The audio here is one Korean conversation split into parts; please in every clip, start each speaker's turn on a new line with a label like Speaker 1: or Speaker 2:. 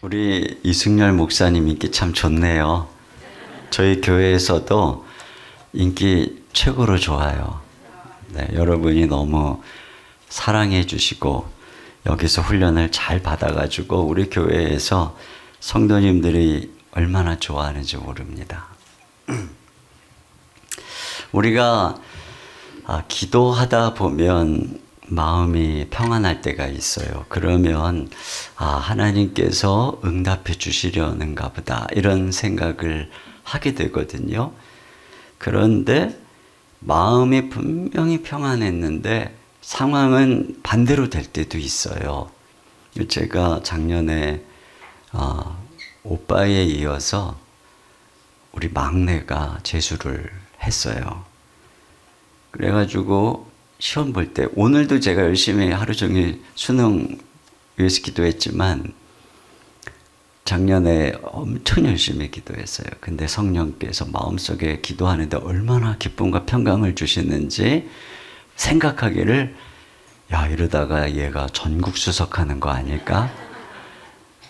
Speaker 1: 우리 이승열 목사님 인기 참 좋네요. 저희 교회에서도 인기 최고로 좋아요. 네, 여러분이 너무 사랑해 주시고 여기서 훈련을 잘 받아가지고 우리 교회에서 성도님들이 얼마나 좋아하는지 모릅니다. 우리가 기도하다 보면 마음이 평안할 때가 있어요. 그러면 하나님께서 응답해 주시려는가 보다 이런 생각을 하게 되거든요. 그런데 마음이 분명히 평안했는데 상황은 반대로 될 때도 있어요. 제가 작년에 오빠에 이어서 우리 막내가 재수를 했어요. 그래가지고 시험 볼 때 오늘도 제가 열심히 하루 종일 수능 위해서 기도했지만 작년에 엄청 열심히 기도했어요. 근데 성령께서 마음속에 기도하는데 얼마나 기쁨과 평강을 주시는지 생각하기를 이러다가 얘가 전국 수석하는 거 아닐까?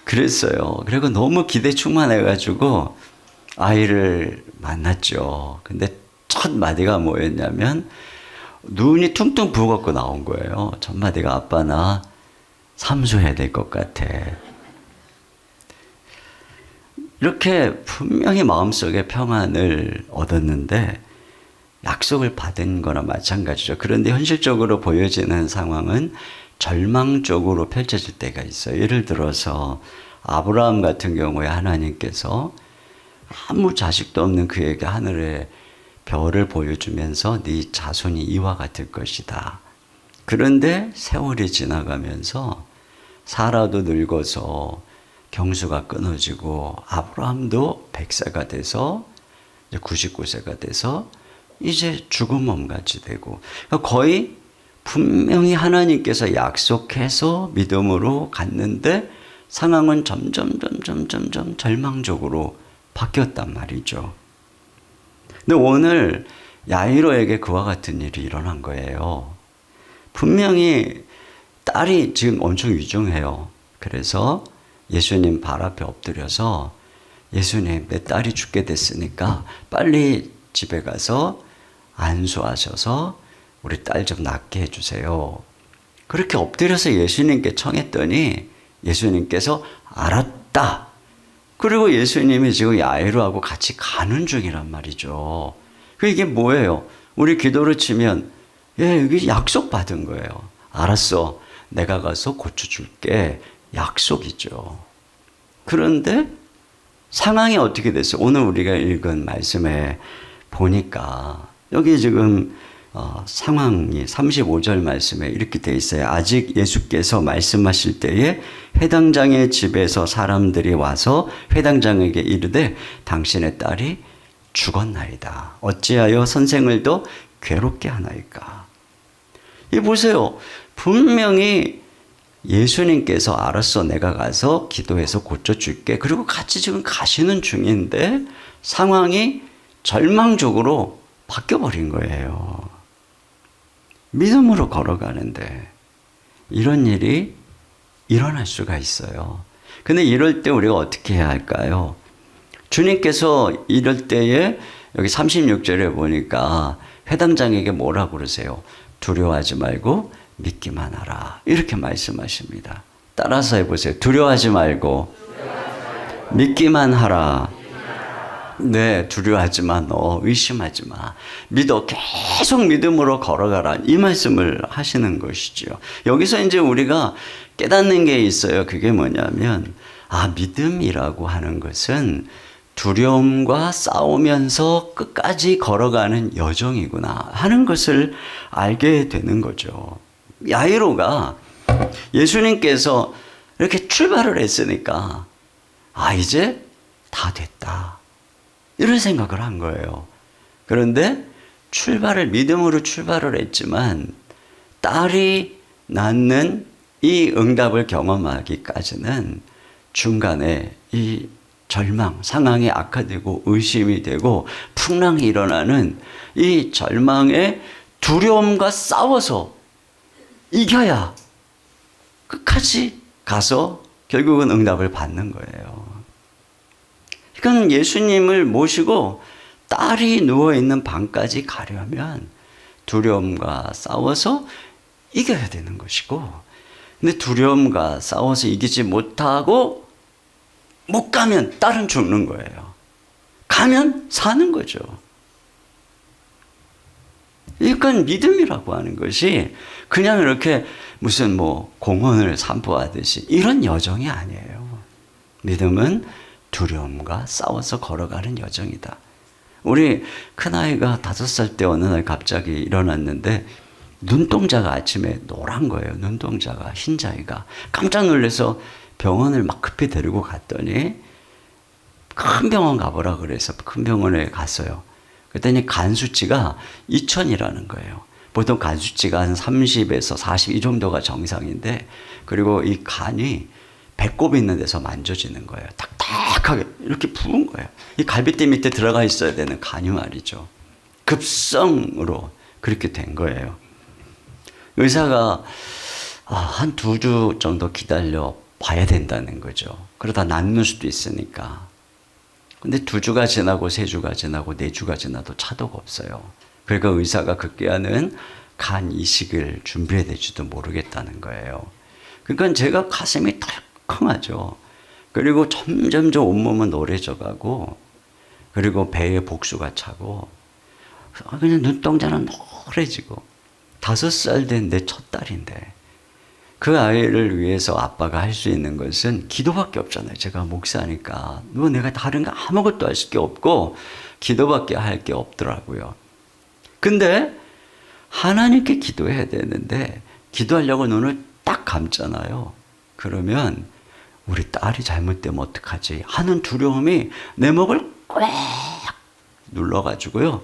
Speaker 1: 그랬어요. 그리고 너무 기대 충만해가지고 아이를 만났죠. 근데 첫 마디가 뭐였냐면 눈이 퉁퉁 부어갖고 나온 거예요. 첫 마디가 아빠 나 삼수해야 될 것 같아. 이렇게 분명히 마음속에 평안을 얻었는데 약속을 받은 거나 마찬가지죠. 그런데 현실적으로 보여지는 상황은 절망적으로 펼쳐질 때가 있어요. 예를 들어서 아브라함 같은 경우에 하나님께서 아무 자식도 없는 그에게 하늘에 별을 보여주면서 네 자손이 이와 같을 것이다. 그런데 세월이 지나가면서 사라도 늙어서 경수가 끊어지고 아브라함도 100세가 돼서 이제 99세가 돼서 이제 죽은 몸같이 되고 거의 분명히 하나님께서 약속해서 믿음으로 갔는데 상황은 점점 절망적으로 바뀌었단 말이죠. 근데 오늘 야이로에게 그와 같은 일이 일어난 거예요. 분명히 딸이 지금 엄청 위중해요. 그래서 예수님 발 앞에 엎드려서 예수님 내 딸이 죽게 됐으니까 빨리 집에 가서 안수하셔서 우리 딸 좀 낫게 해주세요. 그렇게 엎드려서 예수님께 청했더니 예수님께서 알았다. 그리고 예수님이 지금 야이로하고 같이 가는 중이란 말이죠. 이게 뭐예요? 우리 기도로 치면 여기 약속 받은 거예요. 알았어. 내가 가서 고쳐줄게. 약속이죠. 그런데 상황이 어떻게 됐어요? 오늘 우리가 읽은 말씀에 보니까 여기 지금 상황이 35절 말씀에 이렇게 돼 있어요. 아직 예수께서 말씀하실 때에 회당장의 집에서 사람들이 와서 회당장에게 이르되 당신의 딸이 죽었나이다. 어찌하여 선생을 더 괴롭게 하나이까? 이 보세요. 분명히 예수님께서 알았어 내가 가서 기도해서 고쳐줄게. 그리고 같이 지금 가시는 중인데 상황이 절망적으로 바뀌어버린 거예요. 믿음으로 걸어가는데 이런 일이 일어날 수가 있어요. 근데 이럴 때 우리가 어떻게 해야 할까요? 주님께서 이럴 때에 여기 36절에 보니까 회당장에게 뭐라고 그러세요? 두려워하지 말고 믿기만 하라. 이렇게 말씀하십니다. 따라서 해보세요. 두려워하지 말고 믿기만 하라. 네, 두려워하지 마. 너 의심하지 마. 믿어. 계속 믿음으로 걸어가라. 이 말씀을 하시는 것이죠. 여기서 이제 우리가 깨닫는 게 있어요. 그게 뭐냐면 믿음이라고 하는 것은 두려움과 싸우면서 끝까지 걸어가는 여정이구나 하는 것을 알게 되는 거죠. 야이로가 예수님께서 이렇게 출발을 했으니까 이제 다 됐다. 이런 생각을 한 거예요. 그런데 믿음으로 출발을 했지만 딸이 낳는 이 응답을 경험하기까지는 중간에 이 절망, 상황이 악화되고 의심이 되고 풍랑이 일어나는 이 절망의 두려움과 싸워서 이겨야 끝까지 가서 결국은 응답을 받는 거예요. 그러니까 예수님을 모시고 딸이 누워있는 방까지 가려면 두려움과 싸워서 이겨야 되는 것이고, 근데 두려움과 싸워서 이기지 못하고 못 가면 딸은 죽는 거예요. 가면 사는 거죠. 이건 믿음이라고 하는 것이 그냥 이렇게 무슨 뭐 공원을 산보하듯이 이런 여정이 아니에요. 믿음은 두려움과 싸워서 걸어가는 여정이다. 우리 큰아이가 5살 때 어느 날 갑자기 일어났는데 눈동자가 아침에 노란 거예요. 눈동자가, 흰자위가. 깜짝 놀라서 병원을 막 급히 데리고 갔더니 큰 병원 가보라 그래서 큰 병원에 갔어요. 그랬더니 간 수치가 2000이라는 거예요. 보통 간 수치가 한 30에서 40 이 정도가 정상인데, 그리고 이 간이 배꼽 있는 데서 만져지는 거예요. 탁탁하게 이렇게 부은 거예요. 이 갈비뼈 밑에 들어가 있어야 되는 간이 말이죠. 급성으로 그렇게 된 거예요. 의사가 한 2주 정도 기다려 봐야 된다는 거죠. 그러다 낫는 수도 있으니까. 근데 2주가 지나고 3주가 지나고 4주가 지나도 차도가 없어요. 그러니까 의사가 급기야는 간 이식을 준비해야 될지도 모르겠다는 거예요. 그러니까 제가 가슴이 덜컹하죠. 그리고 점점 온몸은 노래져 가고, 그리고 배에 복수가 차고, 그냥 눈동자는 노래지고, 5살 된 내 첫 딸인데, 그 아이를 위해서 아빠가 할 수 있는 것은 기도밖에 없잖아요. 제가 목사니까. 뭐 내가 다른 거 아무것도 할 게 없고, 기도밖에 할 게 없더라고요. 근데 하나님께 기도해야 되는데, 기도하려고 눈을 딱 감잖아요. 그러면 우리 딸이 잘못되면 어떡하지 하는 두려움이 내 목을 꽉 눌러가지고요.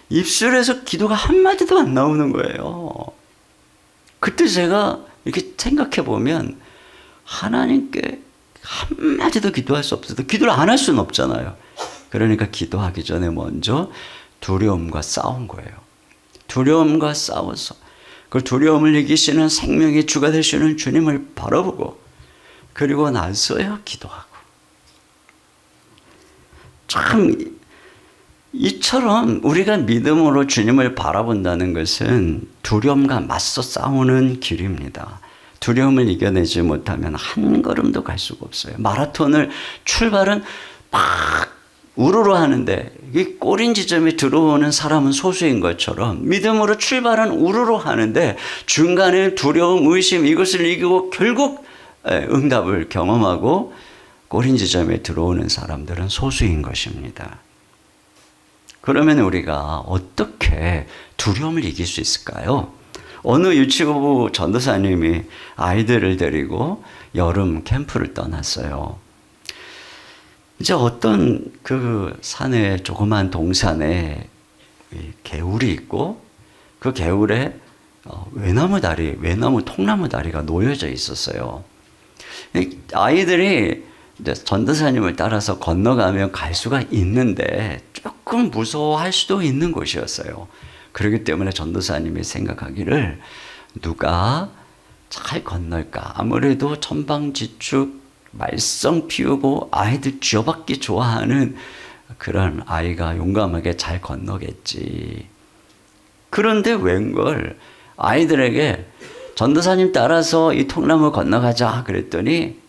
Speaker 1: 입술에서 기도가 한마디도 안 나오는 거예요. 그때 제가 이렇게 생각해 보면 하나님께 한마디도 기도할 수 없어도 기도를 안 할 수는 없잖아요. 그러니까 기도하기 전에 먼저 두려움과 싸운 거예요. 두려움과 싸워서 그 두려움을 이기시는 생명의 주가 되시는 주님을 바라보고, 그리고 나서야 기도하고. 참 이처럼 우리가 믿음으로 주님을 바라본다는 것은 두려움과 맞서 싸우는 길입니다. 두려움을 이겨내지 못하면 한 걸음도 갈 수가 없어요. 마라톤을 출발은 막 우르르 하는데 이 꼬린 지점에 들어오는 사람은 소수인 것처럼 믿음으로 출발은 우르르 하는데 중간에 두려움, 의심 이것을 이기고 결국 응답을 경험하고 꼬린 지점에 들어오는 사람들은 소수인 것입니다. 그러면 우리가 어떻게 두려움을 이길 수 있을까요? 어느 유치부 전도사님이 아이들을 데리고 여름 캠프를 떠났어요. 이제 어떤 그 산에, 조그만 동산에 개울이 있고, 그 개울에 외나무 통나무 다리가 놓여져 있었어요. 아이들이 이제 전도사님을 따라서 건너가면 갈 수가 있는데 조금 무서워할 수도 있는 곳이었어요. 그렇기 때문에 전도사님이 생각하기를 누가 잘 건널까? 아무래도 천방지축 말썽 피우고 아이들 쥐어받기 좋아하는 그런 아이가 용감하게 잘 건너겠지. 그런데 웬걸 아이들에게 전도사님 따라서 이 통나무 건너가자 그랬더니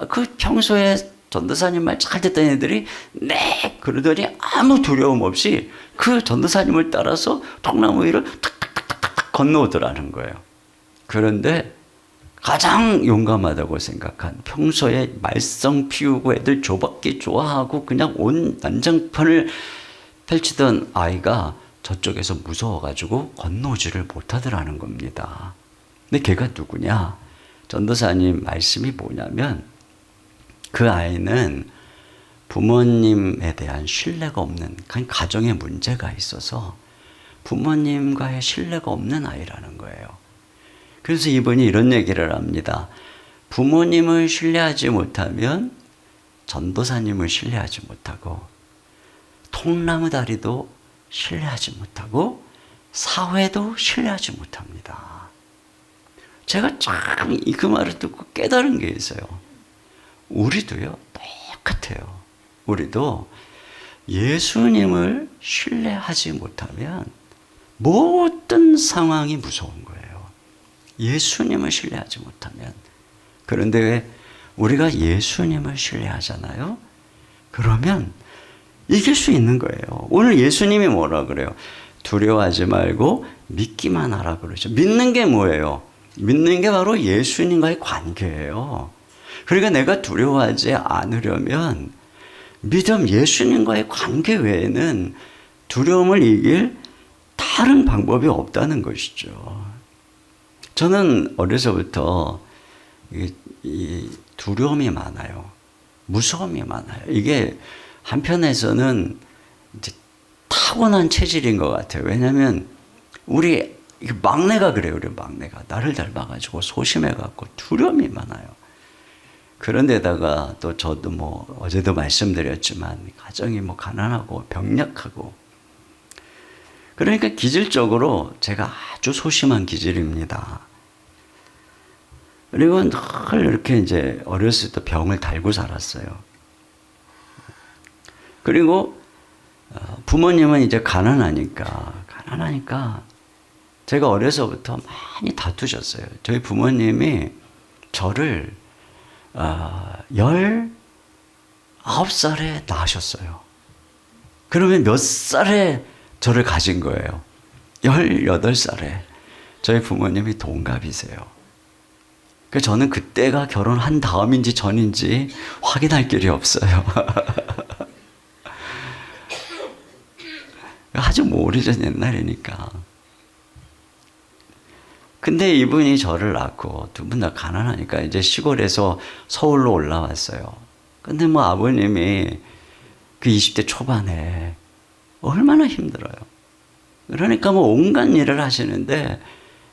Speaker 1: 그 평소에 전도사님 말 잘 듣던 애들이 네 그러더니 아무 두려움 없이 그 전도사님을 따라서 통나무 위를 탁탁탁탁탁 건너오더라는 거예요. 그런데 가장 용감하다고 생각한, 평소에 말썽 피우고 애들 쥐어받기 좋아하고 그냥 온 난장판을 펼치던 아이가 저쪽에서 무서워가지고 건너오지를 못하더라는 겁니다. 근데 걔가 누구냐? 전도사님 말씀이 뭐냐면 그 아이는 부모님에 대한 신뢰가 없는, 가정에 문제가 있어서 부모님과의 신뢰가 없는 아이라는 거예요. 그래서 이분이 이런 얘기를 합니다. 부모님을 신뢰하지 못하면 전도사님을 신뢰하지 못하고, 통나무 다리도 신뢰하지 못하고, 사회도 신뢰하지 못합니다. 제가 참 그 말을 듣고 깨달은 게 있어요. 우리도요, 똑같아요. 우리도 예수님을 신뢰하지 못하면 모든 상황이 무서운 거예요. 예수님을 신뢰하지 못하면. 그런데 왜 우리가 예수님을 신뢰하잖아요? 그러면 이길 수 있는 거예요. 오늘 예수님이 뭐라 그래요? 두려워하지 말고 믿기만 하라 그러죠. 믿는 게 뭐예요? 믿는 게 바로 예수님과의 관계예요. 그러니까 내가 두려워하지 않으려면 믿음, 예수님과의 관계 외에는 두려움을 이길 다른 방법이 없다는 것이죠. 저는 어려서부터 이 두려움이 많아요. 무서움이 많아요. 이게 한편에서는 이제 타고난 체질인 것 같아요. 왜냐하면 우리 막내가 그래요. 우리 막내가 나를 닮아가지고 소심해갖고 두려움이 많아요. 그런데다가 또 저도 뭐 어제도 말씀드렸지만 가정이 뭐 가난하고 병약하고 그러니까 기질적으로 제가 아주 소심한 기질입니다. 그리고 늘 이렇게 이제 어렸을 때 병을 달고 살았어요. 그리고 부모님은 이제 가난하니까 제가 어려서부터 많이 다투셨어요. 저희 부모님이 저를 19살에 낳으셨어요. 그러면 몇 살에 저를 가진 거예요? 18살에. 저희 부모님이 동갑이세요. 저는 그때가 결혼한 다음인지 전인지 확인할 길이 없어요. 아주 오래전 옛날이니까. 근데 이분이 저를 낳고 두 분 다 가난하니까 이제 시골에서 서울로 올라왔어요. 근데 뭐 아버님이 그 20대 초반에 얼마나 힘들어요. 그러니까 뭐 온갖 일을 하시는데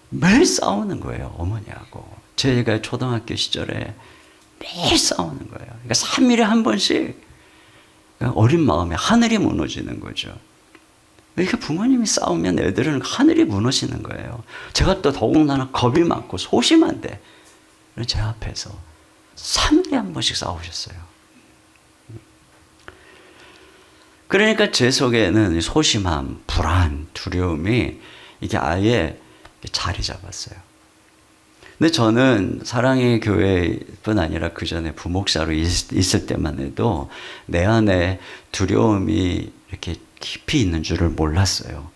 Speaker 1: 매일 싸우는 거예요, 어머니하고. 제가 초등학교 시절에 매일 싸우는 거예요. 그러니까 3일에 한 번씩 어린 마음에 하늘이 무너지는 거죠. 이렇게 부모님이 싸우면 애들은 하늘이 무너지는 거예요. 제가 또 더군다나 겁이 많고 소심한데 제 앞에서 3일에 한 번씩 싸우셨어요. 그러니까 제 속에는 소심함, 불안, 두려움이 이게 아예 자리 잡았어요. 근데 저는 사랑의 교회뿐 아니라 그 전에 부목사로 있을 때만 해도 내 안에 두려움이 이렇게 깊이 있는 줄을 몰랐어요.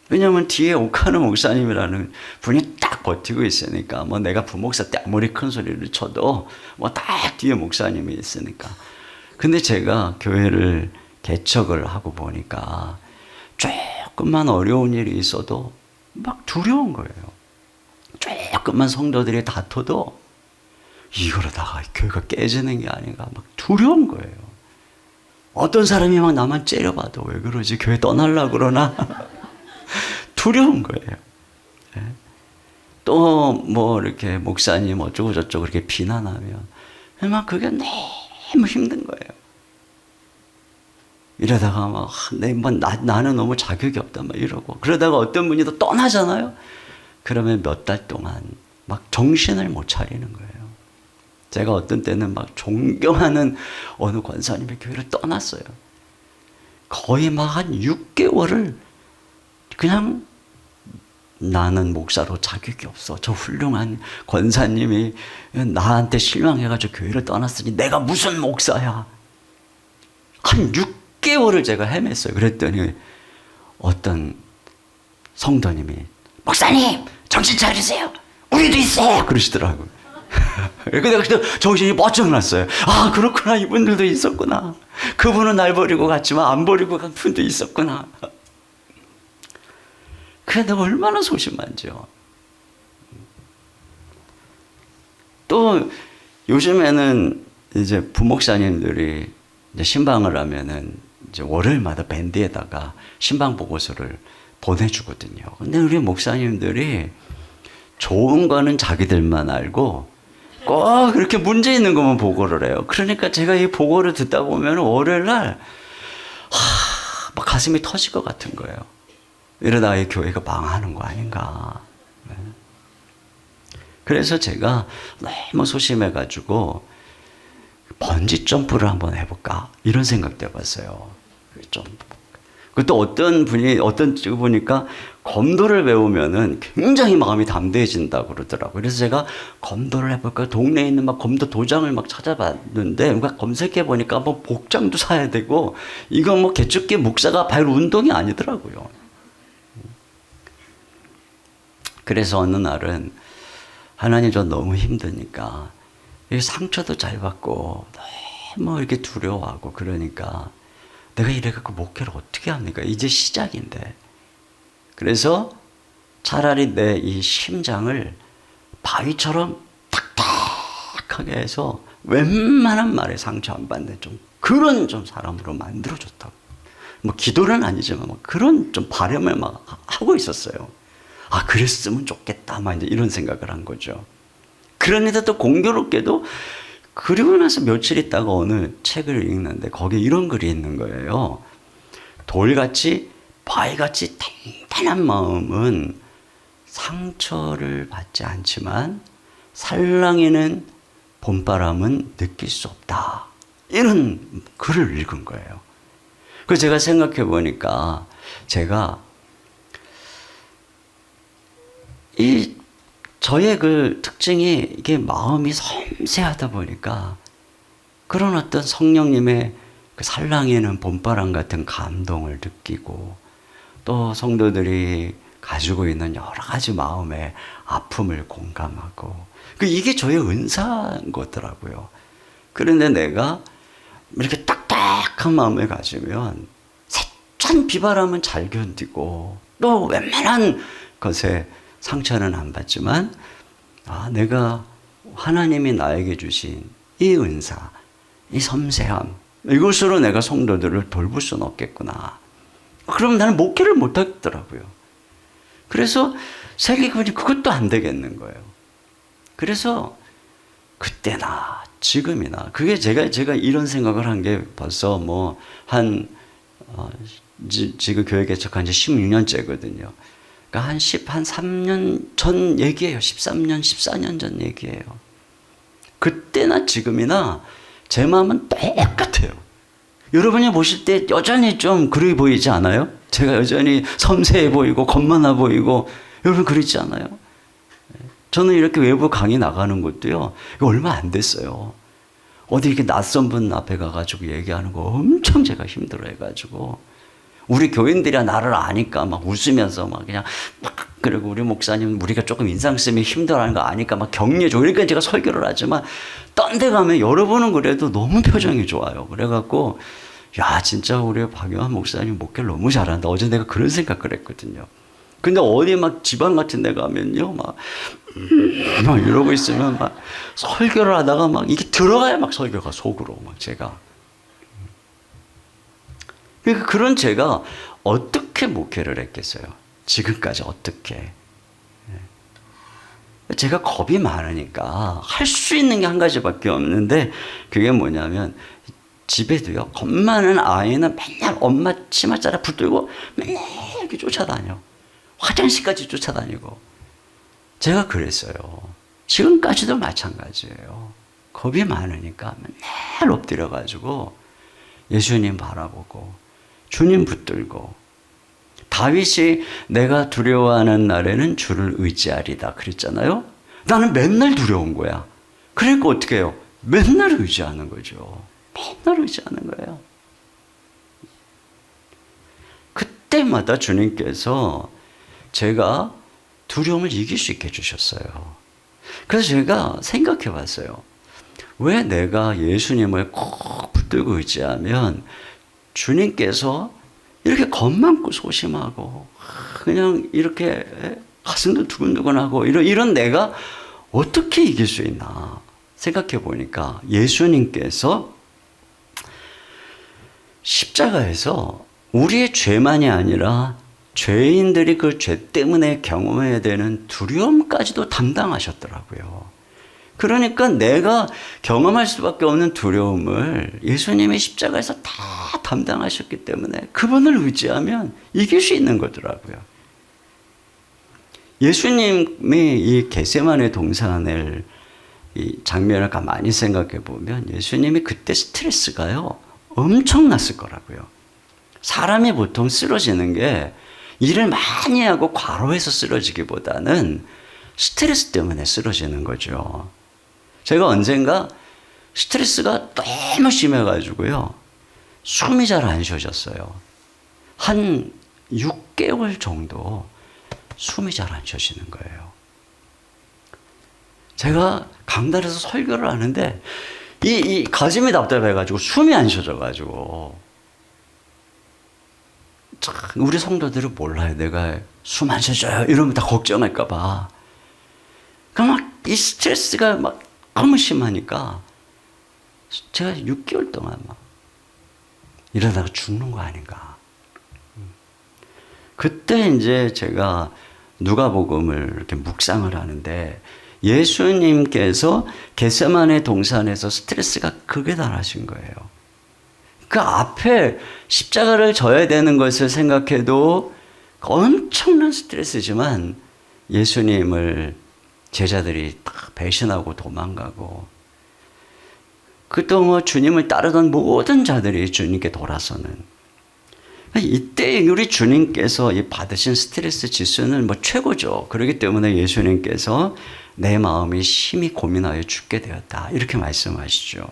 Speaker 1: 왜냐하면 뒤에 옥하는 목사님이라는 분이 딱 버티고 있으니까 뭐 내가 부목사 때 아무리 큰 소리를 쳐도 뭐 딱 뒤에 목사님이 있으니까. 근데 제가 교회를 개척을 하고 보니까 조금만 어려운 일이 있어도 막 두려운 거예요. 조금만 성도들이 다퉈도 이거로다가 교회가 깨지는 게 아닌가 막 두려운 거예요. 어떤 사람이 막 나만 째려봐도 왜 그러지? 교회 떠나려고 그러나? 두려운 거예요. 네? 또 뭐 이렇게 목사님 어쩌고 저쩌고 이렇게 비난하면 막 그게 너무 힘든 거예요. 이러다가 막 나는 너무 자격이 없다 막 이러고 그러다가 어떤 분이 또 떠나잖아요. 그러면 몇 달 동안 막 정신을 못 차리는 거예요. 제가 어떤 때는 막 존경하는 어느 권사님의 교회를 떠났어요. 거의 막 한 6개월을 그냥 나는 목사로 자격이 없어. 저 훌륭한 권사님이 나한테 실망해가지고 교회를 떠났으니 내가 무슨 목사야. 한 6개월을 제가 헤맸어요. 그랬더니 어떤 성도님이 목사님 정신 차리세요. 우리도 있어요. 그러시더라고요. 그래서 내가 그때 정신이 번쩍 났어요. 아 그렇구나. 이분들도 있었구나. 그분은 날 버리고 갔지만 안 버리고 간 분도 있었구나. 그게 내가 얼마나 소심한지요. 또 요즘에는 이제 부목사님들이 이제 신방을 하면은 이제 월요일마다 밴드에다가 신방 보고서를 보내주거든요. 근데 우리 목사님들이 좋은 거는 자기들만 알고 꼭 그렇게 문제 있는 것만 보고를 해요. 그러니까 제가 이 보고를 듣다 보면 월요일날 막 가슴이 터질 것 같은 거예요. 이러다 이 교회가 망하는 거 아닌가. 네. 그래서 제가 너무 소심해가지고 번지 점프를 한번 해볼까 이런 생각도 해봤어요. 좀 그것도 어떤 쪽 보니까 검도를 배우면은 굉장히 마음이 담대해진다고 그러더라고요. 그래서 제가 검도를 해볼까 동네에 있는 막 검도 도장을 막 찾아봤는데 뭔가 검색해 보니까 뭐 복장도 사야 되고 이거 뭐 개축기 목사가 발 운동이 아니더라고요. 그래서 어느 날은 하나님 저 너무 힘드니까 상처도 잘 받고 너무 이렇게 두려워하고 그러니까 내가 이래갖고 목회를 어떻게 합니까? 이제 시작인데. 그래서 차라리 내 이 심장을 바위처럼 탁탁하게 해서 웬만한 말에 상처 안 받는 좀 그런 좀 사람으로 만들어줬다고. 뭐 기도는 아니지만 뭐 그런 좀 바람을 막 하고 있었어요. 아, 그랬으면 좋겠다. 막 이제 이런 생각을 한 거죠. 그런데 또 공교롭게도 그리고 나서 며칠 있다가 어느 책을 읽는데 거기에 이런 글이 있는 거예요. 돌같이 바위같이 단단한 마음은 상처를 받지 않지만 살랑이는 봄바람은 느낄 수 없다. 이런 글을 읽은 거예요. 그래서 제가 생각해 보니까 제가 저의 그 특징이 이게 마음이 섬세하다 보니까 그런 어떤 성령님의 그 살랑이는 봄바람 같은 감동을 느끼고 또 성도들이 가지고 있는 여러 가지 마음의 아픔을 공감하고 이게 저의 은사인 거더라고요. 그런데 내가 이렇게 딱딱한 마음을 가지면 세찬 비바람은 잘 견디고 또 웬만한 것에 상처는 안 받지만 내가 하나님이 나에게 주신 이 은사, 이 섬세함 이것으로 내가 성도들을 돌볼 수는 없겠구나. 그럼 나는 목회를 못 하겠더라고요. 그래서 생각해보니 그것도 안 되겠는 거예요. 그래서 그때나 지금이나 그게 제가 이런 생각을 한 게 벌써 지금 교회 개척한 지 16년째거든요. 그러니까 한 3년 전 얘기예요. 13년, 14년 전 얘기예요. 그때나 지금이나 제 마음은 똑같아요. 여러분이 보실 때 여전히 좀 그래 보이지 않아요? 제가 여전히 섬세해 보이고 겁 많아 보이고 여러분 그러지 않아요? 저는 이렇게 외부 강의 나가는 것도요. 이거 얼마 안 됐어요. 어디 이렇게 낯선 분 앞에 가가지고 얘기하는 거 엄청 제가 힘들어해가지고 우리 교인들이야 나를 아니까 막 웃으면서 막 그냥 그리고 우리 목사님 우리가 조금 인상 쓰면 힘들어하는 거 아니까 막 격려줘. 그러니까 제가 설교를 하지만 딴 데 가면 여러분은 그래도 너무 표정이 좋아요. 그래갖고 야 진짜 우리 박영환 목사님 목회를 너무 잘한다. 어제 내가 그런 생각을 했거든요. 근데 어디 막 지방 같은 데 가면요 막 이러고 있으면 막 설교를 하다가 막 이게 들어가야 막 설교가 속으로 막 제가 그러니까 그런 제가 어떻게 목회를 했겠어요? 지금까지 어떻게? 제가 겁이 많으니까 할 수 있는 게 한 가지밖에 없는데 그게 뭐냐면 집에도요 겁 많은 아이는 맨날 엄마 치마자락 붙들고 맨날 이렇게 쫓아다녀. 화장실까지 쫓아다니고. 제가 그랬어요. 지금까지도 마찬가지예요. 겁이 많으니까 맨날 엎드려가지고 예수님 바라보고 주님 붙들고 다윗이 내가 두려워하는 날에는 주를 의지하리다 그랬잖아요. 나는 맨날 두려운 거야. 그러니까 어떻게 해요? 맨날 의지하는 거죠. 맨날 의지하는 거예요. 그때마다 주님께서 제가 두려움을 이길 수 있게 해주셨어요. 그래서 제가 생각해 봤어요. 왜 내가 예수님을 꼭 붙들고 의지하면 주님께서 이렇게 겁 많고 소심하고 그냥 이렇게 가슴도 두근두근하고 이런 내가 어떻게 이길 수 있나 생각해 보니까 예수님께서 십자가에서 우리의 죄만이 아니라 죄인들이 그 죄 때문에 경험해야 되는 두려움까지도 담당하셨더라고요. 그러니까 내가 경험할 수밖에 없는 두려움을 예수님의 십자가에서 다 담당하셨기 때문에 그분을 의지하면 이길 수 있는 거더라고요. 예수님이 이 겟세마네 동산을 이 장면을 가만히 생각해 보면 예수님이 그때 스트레스가요 엄청났을 거라고요. 사람이 보통 쓰러지는 게 일을 많이 하고 과로해서 쓰러지기보다는 스트레스 때문에 쓰러지는 거죠. 제가 언젠가 스트레스가 너무 심해가지고요 숨이 잘 안 쉬어졌어요. 한 6개월 정도 숨이 잘 안 쉬어지는 거예요. 제가 강단에서 설교를 하는데 이 가슴이 답답해가지고 숨이 안 쉬어져가지고 우리 성도들은 몰라요. 내가 숨 안 쉬어져요 이러면 다 걱정할까봐. 그러니까 막 이 스트레스가 막 너무 심하니까 제가 6개월 동안 막 이러다가 죽는 거 아닌가. 그때 이제 제가 누가복음을 이렇게 묵상을 하는데 예수님께서 겟세마네 동산에서 스트레스가 극에 달하신 거예요. 그 앞에 십자가를 져야 되는 것을 생각해도 엄청난 스트레스지만 예수님을 제자들이 다 배신하고 도망가고 그동안 주님을 따르던 모든 자들이 주님께 돌아서는 이때 우리 주님께서 받으신 스트레스 지수는 뭐 최고죠. 그렇기 때문에 예수님께서 내 마음이 심히 고민하여 죽게 되었다 이렇게 말씀하시죠.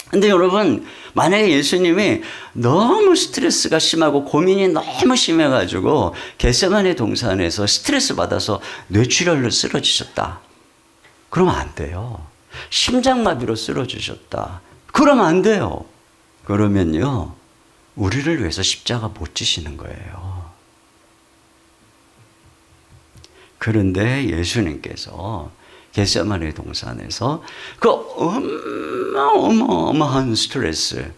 Speaker 1: 근데 여러분 만약에 예수님이 너무 스트레스가 심하고 고민이 너무 심해가지고 겟세마네 동산에서 스트레스 받아서 뇌출혈로 쓰러지셨다. 그러면 안 돼요. 심장마비로 쓰러지셨다. 그러면 안 돼요. 그러면요 우리를 위해서 십자가 못 지시는 거예요. 그런데 예수님께서 겟세마네 동산에서 그 어마어마한 스트레스,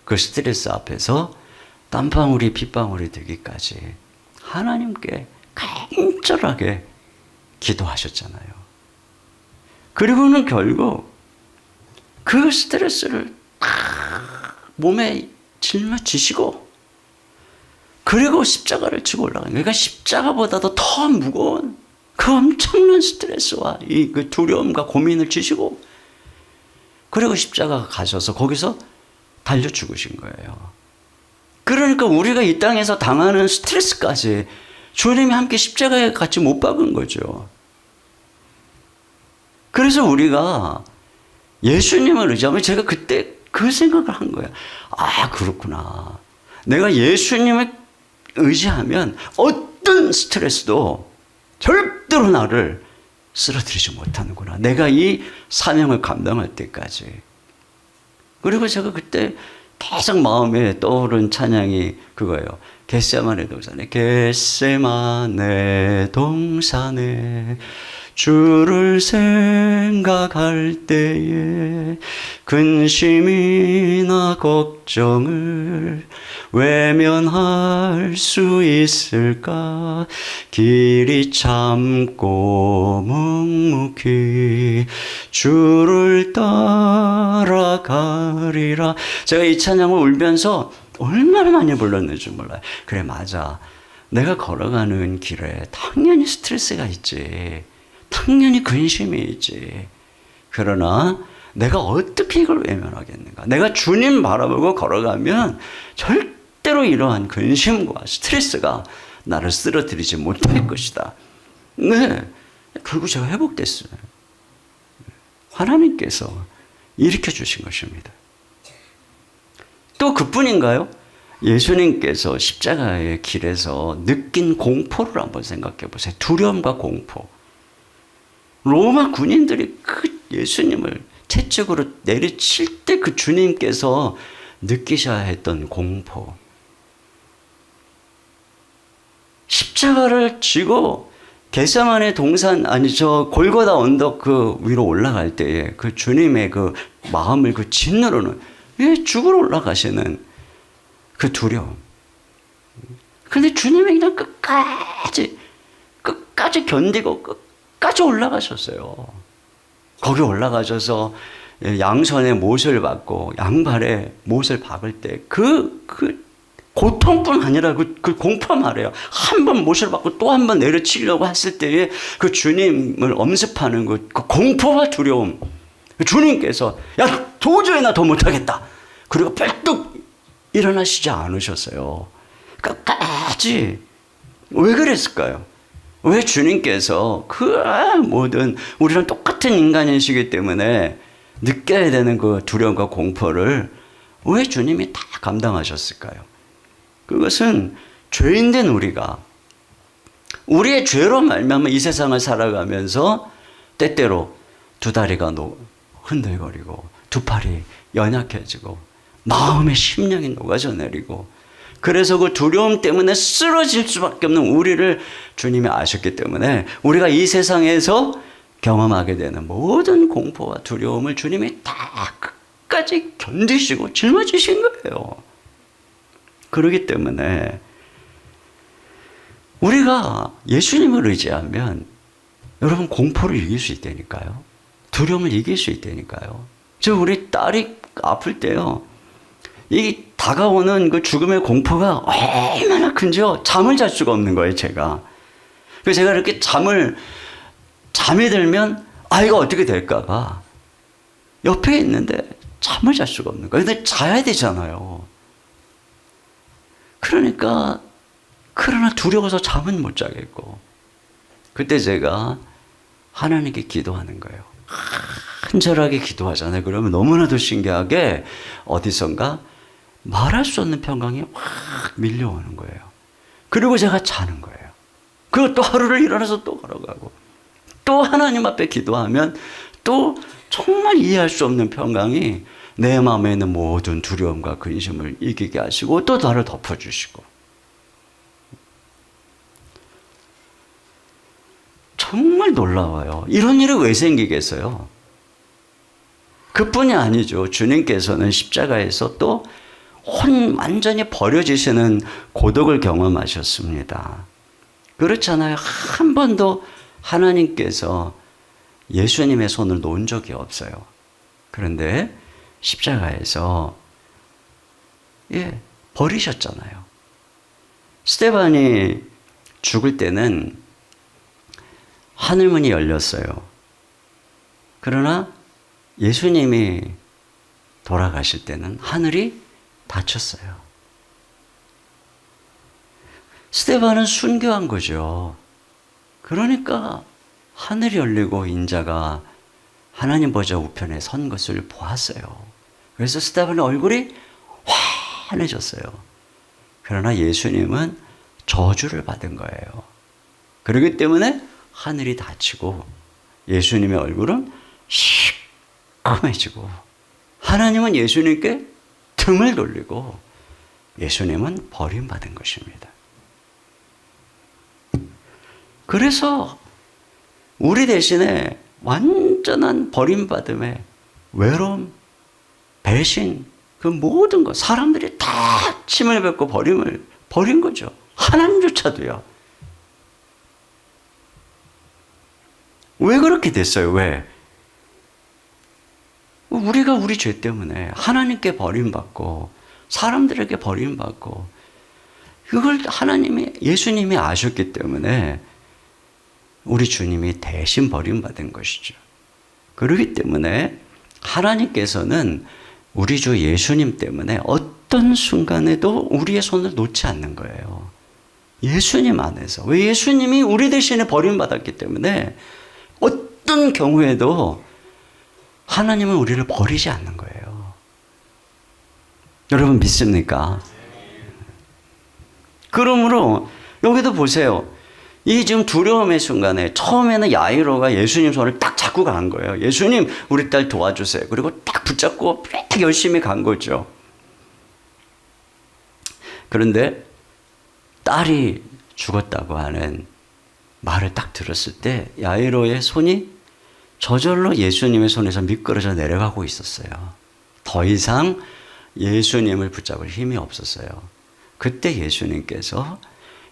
Speaker 1: 그 스트레스 앞에서 땀방울이 빗방울이 되기까지 하나님께 간절하게 기도하셨잖아요. 그리고는 결국 그 스트레스를 몸에 짊어지시고 그리고 십자가를 지고 올라가는 거예요. 그러니까 십자가보다도 더 무거운 그 엄청난 스트레스와 그 두려움과 고민을 지시고 그리고 십자가 가셔서 거기서 달려 죽으신 거예요. 그러니까 우리가 이 땅에서 당하는 스트레스까지 주님이 함께 십자가에 같이 못 박은 거죠. 그래서 우리가 예수님을 의지하면 제가 그때 그 생각을 한 거예요. 아, 그렇구나. 내가 예수님을 의지하면 어떤 스트레스도 절대로 나를 쓰러뜨리지 못하는구나. 내가 이 사명을 감당할 때까지. 그리고 제가 그때 계속 마음에 떠오른 찬양이 그거예요. 겟세마네 동산에 겟세마네 동산에 주를 생각할 때에 근심이나 걱정을 외면할 수 있을까? 길이 참고 묵묵히 주를 따라가리라. 제가 이 찬양을 울면서 얼마나 많이 불렀는지 몰라요. 그래, 맞아. 내가 걸어가는 길에 당연히 스트레스가 있지. 당연히 근심이 있지. 그러나 내가 어떻게 이걸 외면하겠는가? 내가 주님 바라보고 걸어가면 절대로 이러한 근심과 스트레스가 나를 쓰러뜨리지 못할 것이다. 네, 결국 제가 회복됐어요. 하나님께서 일으켜 주신 것입니다. 또 그뿐인가요? 예수님께서 십자가의 길에서 느낀 공포를 한번 생각해 보세요. 두려움과 공포. 로마 군인들이 그 예수님을 채찍으로 내리칠 때 그 주님께서 느끼셔야 했던 공포. 십자가를 쥐고 겟세마네 동산, 아니 저 골고다 언덕 그 위로 올라갈 때에 그 주님의 그 마음을 그 진으로는 죽으러 올라가시는 그 두려움. 근데 주님이 그냥 끝까지 견디고 끝까지 올라가셨어요. 거기 올라가셔서 양손에 못을 박고 양발에 못을 박을 때 그 고통뿐 아니라 그 공포 말이에요. 한 번 못을 받고 또 한 번 내려치려고 했을 때에 그 주님을 엄습하는 그 공포와 두려움. 주님께서 야 도저히 나 더 못하겠다. 그리고 뻘떡 일어나시지 않으셨어요. 끝까지. 왜 그랬을까요? 왜 주님께서 그 모든 우리랑 똑같은 인간이시기 때문에 느껴야 되는 그 두려움과 공포를 왜 주님이 다 감당하셨을까요? 그것은 죄인된 우리가 우리의 죄로 말미암아 이 세상을 살아가면서 때때로 두 다리가 흔들거리고 두 팔이 연약해지고 마음의 심령이 녹아져 내리고 그래서 그 두려움 때문에 쓰러질 수밖에 없는 우리를 주님이 아셨기 때문에 우리가 이 세상에서 경험하게 되는 모든 공포와 두려움을 주님이 다 끝까지 견디시고 짊어지신 거예요. 그렇기 때문에 우리가 예수님을 의지하면 여러분 공포를 이길 수 있다니까요. 두려움을 이길 수 있다니까요. 저 우리 딸이 아플 때요. 이 다가오는 그 죽음의 공포가 얼마나 큰지요. 잠을 잘 수가 없는 거예요, 제가. 그래서 제가 이렇게 잠이 들면 아이가 어떻게 될까봐 옆에 있는데 잠을 잘 수가 없는 거예요. 근데 자야 되잖아요. 그러나 두려워서 잠은 못 자겠고 그때 제가 하나님께 기도하는 거예요. 간절하게 기도하잖아요. 그러면 너무나도 신기하게 어디선가 말할 수 없는 평강이 확 밀려오는 거예요. 그리고 제가 자는 거예요. 그리고 또 하루를 일어나서 또 걸어가고 또 하나님 앞에 기도하면 또 정말 이해할 수 없는 평강이 내 마음에 있는 모든 두려움과 근심을 이기게 하시고 또 나를 덮어주시고 정말 놀라워요. 이런 일이 왜 생기겠어요? 그뿐이 아니죠. 주님께서는 십자가에서 또 완전히 버려지시는 고독을 경험하셨습니다. 그렇잖아요. 한 번도 하나님께서 예수님의 손을 놓은 적이 없어요. 그런데 십자가에서 버리셨잖아요. 스데반이 죽을 때는 하늘문이 열렸어요. 그러나 예수님이 돌아가실 때는 하늘이 닫혔어요. 스데반은 순교한 거죠. 그러니까 하늘이 열리고 인자가 하나님 보좌 우편에 선 것을 보았어요. 그래서 스데반의 얼굴이 환해졌어요. 그러나 예수님은 저주를 받은 거예요. 그렇기 때문에 하늘이 닫히고 예수님의 얼굴은 시커매지고 하나님은 예수님께 등을 돌리고 예수님은 버림받은 것입니다. 그래서 우리 대신에 완전한 버림받음에 외로움, 배신, 그 모든 것 사람들이 다 침을 뱉고 버린 거죠. 하나님조차도요. 왜 그렇게 됐어요? 왜? 우리가 우리 죄 때문에 하나님께 버림받고 사람들에게 버림받고 그걸 예수님이 아셨기 때문에 우리 주님이 대신 버림받은 것이죠. 그렇기 때문에 하나님께서는 우리 주 예수님 때문에 어떤 순간에도 우리의 손을 놓지 않는 거예요. 예수님 안에서. 왜? 예수님이 우리 대신에 버림받았기 때문에 어떤 경우에도 하나님은 우리를 버리지 않는 거예요. 여러분 믿습니까? 그러므로 여기도 보세요. 이 지금 두려움의 순간에 처음에는 야이로가 예수님 손을 딱 잡고 간 거예요. 예수님 우리 딸 도와주세요. 그리고 딱 붙잡고 딱 열심히 간 거죠. 그런데 딸이 죽었다고 하는 말을 딱 들었을 때 야이로의 손이 저절로 예수님의 손에서 미끄러져 내려가고 있었어요. 더 이상 예수님을 붙잡을 힘이 없었어요. 그때 예수님께서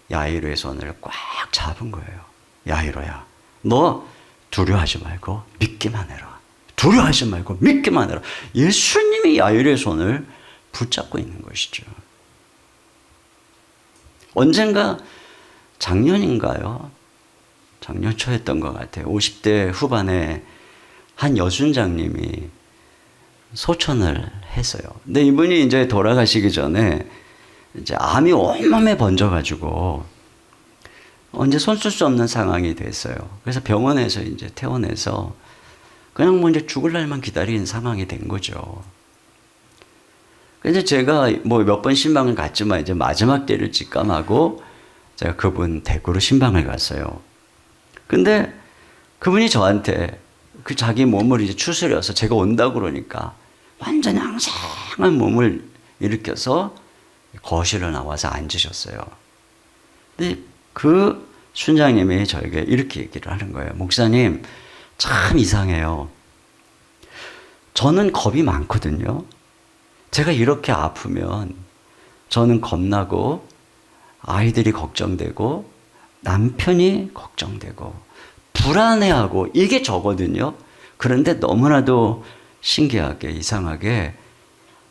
Speaker 1: 야이로의 손을 꽉 잡은 거예요. 야이로야, 너 두려워하지 말고 믿기만 해라. 두려워하지 말고 믿기만 해라. 예수님이 야이로의 손을 붙잡고 있는 것이죠. 언젠가 작년인가요? 작년 초였던 것 같아요. 50대 후반에 한 여순장님이 소천을 했어요. 근데 이분이 이제 돌아가시기 전에 이제 암이 온몸에 번져가지고 언제 손 쓸 수 없는 상황이 됐어요. 그래서 병원에서 이제 퇴원해서 그냥 뭐 이제 죽을 날만 기다리는 상황이 된 거죠. 그래서 제가 뭐 몇 번 신방을 갔지만 이제 마지막 때를 직감하고 제가 그분 댁으로 신방을 갔어요. 근데 그분이 저한테 그 자기 몸을 이제 추스려서 제가 온다고 그러니까 완전히 앙상한 몸을 일으켜서 거실로 나와서 앉으셨어요. 근데 그 순장님이 저에게 이렇게 얘기를 하는 거예요. 목사님, 참 이상해요. 저는 겁이 많거든요. 제가 이렇게 아프면 저는 겁나고 아이들이 걱정되고 남편이 걱정되고 불안해하고 이게 저거든요. 그런데 너무나도 신기하게 이상하게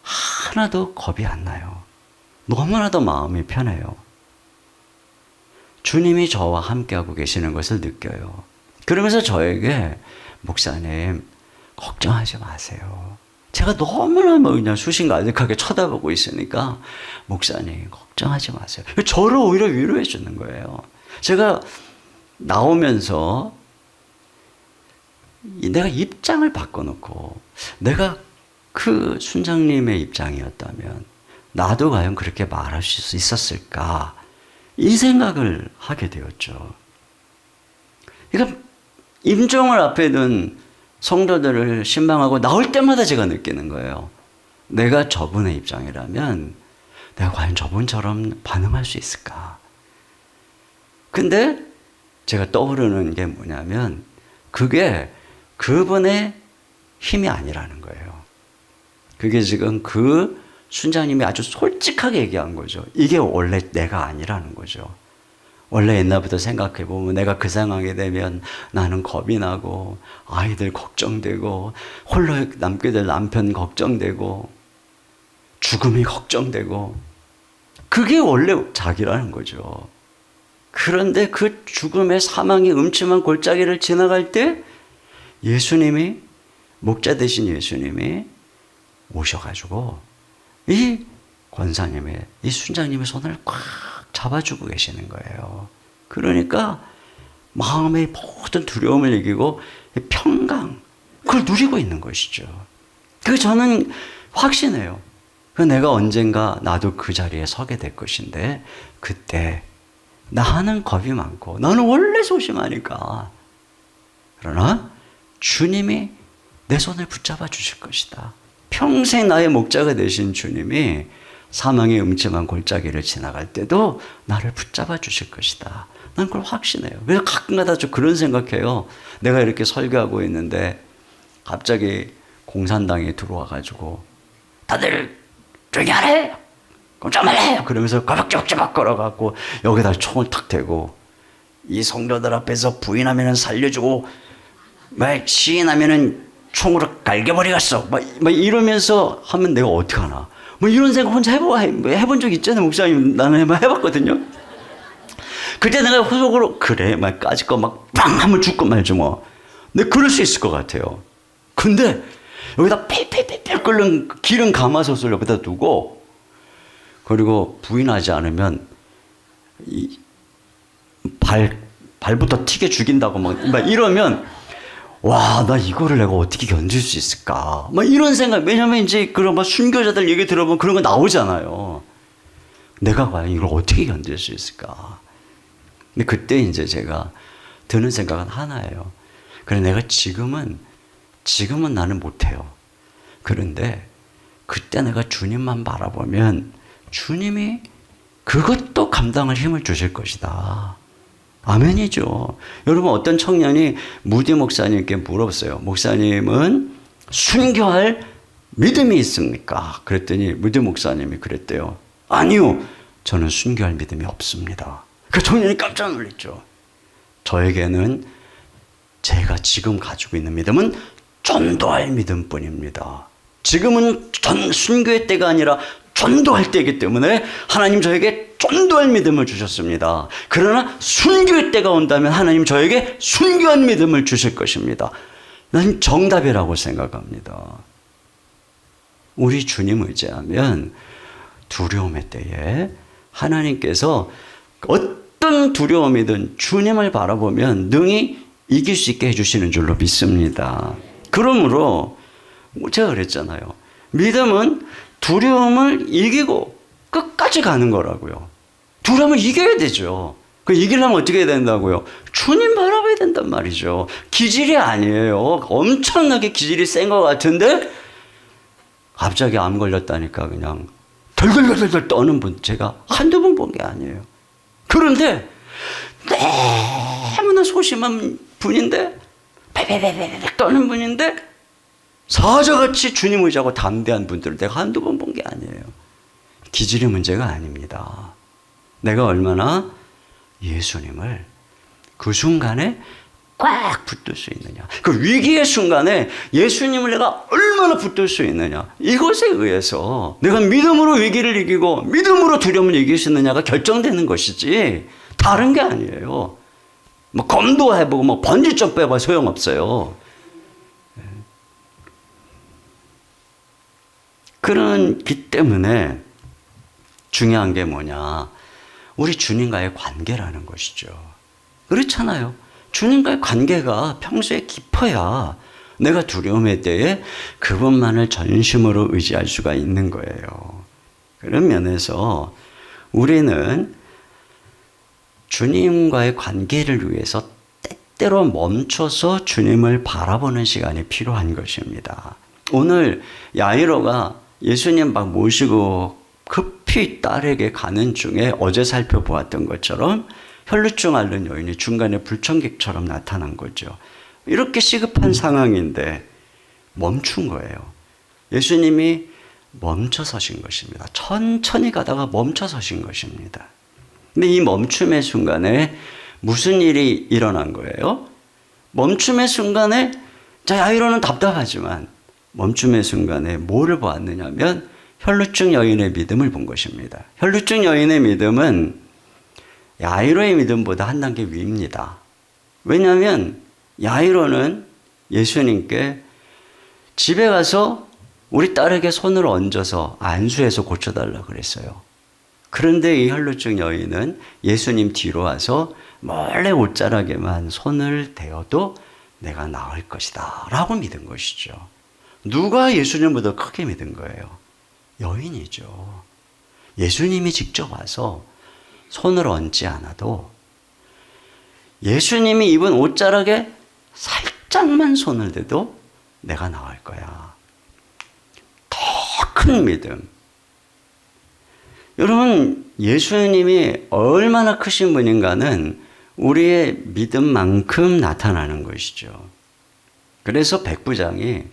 Speaker 1: 하나도 겁이 안 나요. 너무나도 마음이 편해요. 주님이 저와 함께하고 계시는 것을 느껴요. 그러면서 저에게 목사님 걱정하지 마세요. 제가 너무나 뭐 그냥 수신 가득하게 쳐다보고 있으니까 목사님 걱정하지 마세요. 저를 오히려 위로해 주는 거예요. 제가 나오면서 내가 입장을 바꿔놓고 내가 그 순장님의 입장이었다면 나도 과연 그렇게 말할 수 있었을까? 이 생각을 하게 되었죠. 그러니까 임종을 앞에 둔 성도들을 신방하고 나올 때마다 제가 느끼는 거예요. 내가 저분의 입장이라면 내가 과연 저분처럼 반응할 수 있을까? 근데 제가 떠오르는 게 뭐냐면 그게 그분의 힘이 아니라는 거예요. 그게 지금 그 순장님이 아주 솔직하게 얘기한 거죠. 이게 원래 내가 아니라는 거죠. 원래 옛날부터 생각해보면 내가 그 상황이 되면 나는 겁이 나고 아이들 걱정되고 홀로 남게 될 남편 걱정되고 죽음이 걱정되고 그게 원래 자기라는 거죠. 그런데 그 죽음의 사망의 음침한 골짜기를 지나갈 때 예수님이 목자 되신 예수님이 오셔가지고 이 권사님의 이 순장님의 손을 꽉 잡아주고 계시는 거예요. 그러니까 마음의 모든 두려움을 이기고 평강 그걸 누리고 있는 것이죠. 그 저는 확신해요. 그 내가 언젠가 나도 그 자리에 서게 될 것인데 그때 나는 겁이 많고 나는 원래 소심하니까 그러나 주님이 내 손을 붙잡아 주실 것이다. 평생 나의 목자가 되신 주님이 사망의 음침한 골짜기를 지나갈 때도 나를 붙잡아 주실 것이다. 난 그걸 확신해요. 그래서 가끔가다 좀 그런 생각해요. 내가 이렇게 설교하고 있는데 갑자기 공산당이 들어와가지고 다들 조용히 하래! 꼼짝 말래! 그러면서 까박까박 걸어갖고 여기다 총을 탁 대고 이 성도들 앞에서 부인하면 살려주고 막 시인하면은 총으로 갈겨버리겠어. 막 이러면서 하면 내가 어떡하나. 뭐 이런 생각 혼자 해본 적 있잖아요, 목사님. 나는 해봤거든요. 그때 내가 후속으로 그래, 막 까짓 거 막 빵 하면 죽고 말지 뭐. 근데 그럴 수 있을 것 같아요. 근데 여기다 펠펠펠펠 끓는 기름 가마솥을 여기다 두고 그리고 부인하지 않으면 발부터 튀게 죽인다고 막 이러면 와, 나 이거를 내가 어떻게 견딜 수 있을까? 막 이런 생각, 왜냐면 이제 그런 막 순교자들 얘기 들어보면 그런 거 나오잖아요. 내가 과연 이걸 어떻게 견딜 수 있을까? 근데 그때 이제 제가 드는 생각은 하나예요. 그래, 내가 지금은 나는 못해요. 그런데 그때 내가 주님만 바라보면 주님이 그것도 감당할 힘을 주실 것이다. 아멘이죠. 여러분 어떤 청년이 무디 목사님께 물었어요. 목사님은 순교할 믿음이 있습니까? 그랬더니 무디 목사님이 그랬대요. 아니요. 저는 순교할 믿음이 없습니다. 그 청년이 깜짝 놀랐죠. 저에게는 제가 지금 가지고 있는 믿음은 전도할 믿음뿐입니다. 지금은 순교의 때가 아니라 전도할 때이기 때문에 하나님 저에게 전도할 믿음을 주셨습니다. 그러나 순교의 때가 온다면 하나님 저에게 순교한 믿음을 주실 것입니다. 난 정답이라고 생각합니다. 우리 주님 의지하면 두려움의 때에 하나님께서 어떤 두려움이든 주님을 바라보면 능히 이길 수 있게 해주시는 줄로 믿습니다. 그러므로 제가 그랬잖아요. 믿음은 두려움을 이기고 끝까지 가는 거라고요. 두려움을 이겨야 되죠. 그 이기려면 어떻게 해야 된다고요? 주님 바라봐야 된단 말이죠. 기질이 아니에요. 엄청나게 기질이 센 것 같은데 갑자기 암 걸렸다니까 그냥 덜덜덜덜 떠는 분 제가 한두 번 본 게 아니에요. 그런데 너무나 소심한 분인데 베베베베 떠는 분인데 사자같이 주님 의지하고 담대한 분들을 내가 한두 번 본 게 아니에요. 기질의 문제가 아닙니다. 내가 얼마나 예수님을 그 순간에 꽉 붙들 수 있느냐. 그 위기의 순간에 예수님을 내가 얼마나 붙들 수 있느냐. 이것에 의해서 내가 믿음으로 위기를 이기고 믿음으로 두려움을 이길 수 있느냐가 결정되는 것이지 다른 게 아니에요. 뭐 검도 해보고 뭐 번지점프 해봐 소용없어요. 그렇기 때문에 중요한 게 뭐냐. 우리 주님과의 관계라는 것이죠. 그렇잖아요. 주님과의 관계가 평소에 깊어야 내가 두려움에 대해 그분만을 전심으로 의지할 수가 있는 거예요. 그런 면에서 우리는 주님과의 관계를 위해서 때때로 멈춰서 주님을 바라보는 시간이 필요한 것입니다. 오늘 야이로가 예수님 막 모시고 급히 딸에게 가는 중에 어제 살펴보았던 것처럼 혈루증 앓는 여인이 중간에 불청객처럼 나타난 거죠. 이렇게 시급한 상황인데 멈춘 거예요. 예수님이 멈춰 서신 것입니다. 천천히 가다가 멈춰 서신 것입니다. 근데 이 멈춤의 순간에 무슨 일이 일어난 거예요? 멈춤의 순간에 야이로는 답답하지만 멈춤의 순간에 뭐를 보았느냐면 혈루증 여인의 믿음을 본 것입니다. 혈루증 여인의 믿음은 야이로의 믿음보다 한 단계 위입니다. 왜냐하면 야이로는 예수님께 집에 가서 우리 딸에게 손을 얹어서 안수해서 고쳐달라고 그랬어요. 그런데 이 혈루증 여인은 예수님 뒤로 와서 몰래 옷자락에만 손을 대어도 내가 나을 것이다 라고 믿은 것이죠. 누가 예수님보다 크게 믿은 거예요? 여인이죠. 예수님이 직접 와서 손을 얹지 않아도 예수님이 입은 옷자락에 살짝만 손을 대도 내가 나을 거야. 더 큰 믿음. 여러분, 예수님이 얼마나 크신 분인가는 우리의 믿음만큼 나타나는 것이죠. 그래서 백부장이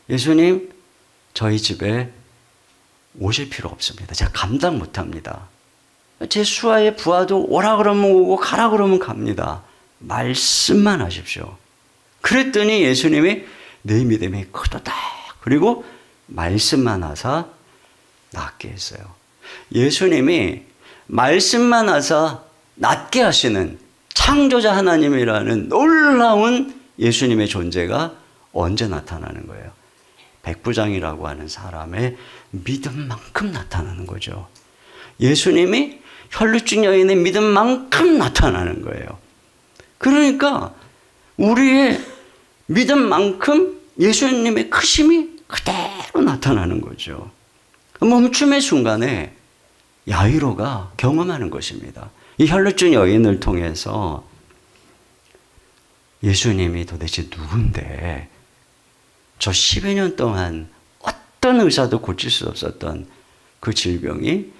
Speaker 1: 예수님, 저희 집에 오실 필요 없습니다. 제가 감당 못합니다. 제 수하의 부하도 오라 그러면 오고 가라 그러면 갑니다. 말씀만 하십시오. 그랬더니 예수님이 내 믿음이 크도다. 그리고 말씀만 하사 낫게 했어요. 예수님이 말씀만 하사 낫게 하시는 창조자 하나님이라는 놀라운 예수님의 존재가 언제 나타나는 거예요? 백부장이라고 하는 사람의 믿음만큼 나타나는 거죠. 예수님이 혈루증 여인의 믿음만큼 나타나는 거예요. 그러니까 우리의 믿음만큼 예수님의 크심이 그대로 나타나는 거죠. 멈춤의 순간에 야이로가 경험하는 것입니다. 이 혈루증 여인을 통해서 예수님이 도대체 누군데 저 10여 년 동안 어떤 의사도 고칠 수 없었던 그 질병이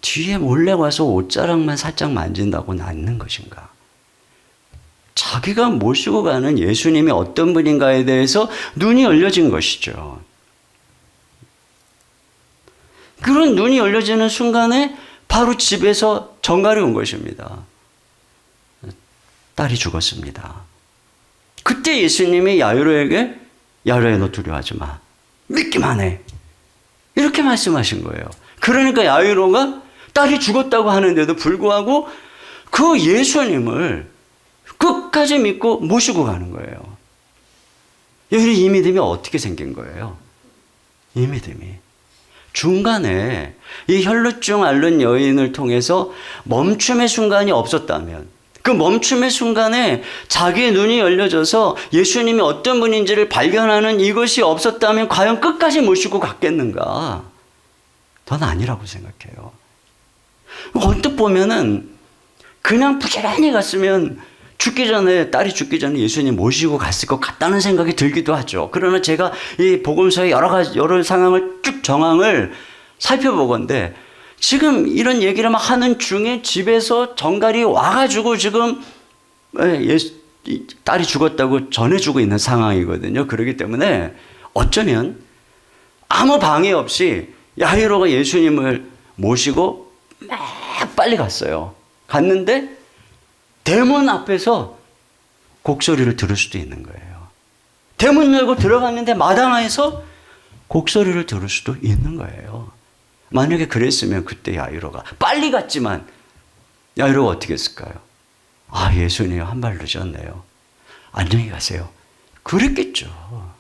Speaker 1: 뒤에 몰래 와서 옷자락만 살짝 만진다고 낫는 것인가? 자기가 모시고 가는 예수님이 어떤 분인가에 대해서 눈이 열려진 것이죠. 그런 눈이 열려지는 순간에 바로 집에서 전갈이 온 것입니다. 딸이 죽었습니다. 그때 예수님이 야이로에게 야이로야 너 두려워하지 마. 믿기만 해. 이렇게 말씀하신 거예요. 그러니까 야이로가 딸이 죽었다고 하는데도 불구하고 그 예수님을 끝까지 믿고 모시고 가는 거예요. 이 믿음이 어떻게 생긴 거예요? 이 믿음이 중간에 이 혈루증 앓는 여인을 통해서 멈춤의 순간이 없었다면, 그 멈춤의 순간에 자기의 눈이 열려져서 예수님이 어떤 분인지를 발견하는 이것이 없었다면 과연 끝까지 모시고 갔겠는가? 전 아니라고 생각해요. 언뜻 보면은 그냥 부지런히 갔으면 딸이 죽기 전에 예수님 모시고 갔을 것 같다는 생각이 들기도 하죠. 그러나 제가 이 복음서의 여러 상황을 정황을 살펴보건대 지금 이런 얘기를 막 하는 중에 집에서 정갈이 와가지고 지금 딸이 죽었다고 전해주고 있는 상황이거든요. 그렇기 때문에 어쩌면 아무 방해 없이 야이로가 예수님을 모시고 막 빨리 갔어요. 갔는데 대문 앞에서 곡소리를 들을 수도 있는 거예요. 대문 열고 들어갔는데 마당에서 곡소리를 들을 수도 있는 거예요. 만약에 그랬으면 그때 야이로가 빨리 갔지만 야이로가 어떻게 했을까요? 아, 예수님 한 발 늦었네요. 안녕히 가세요. 그랬겠죠.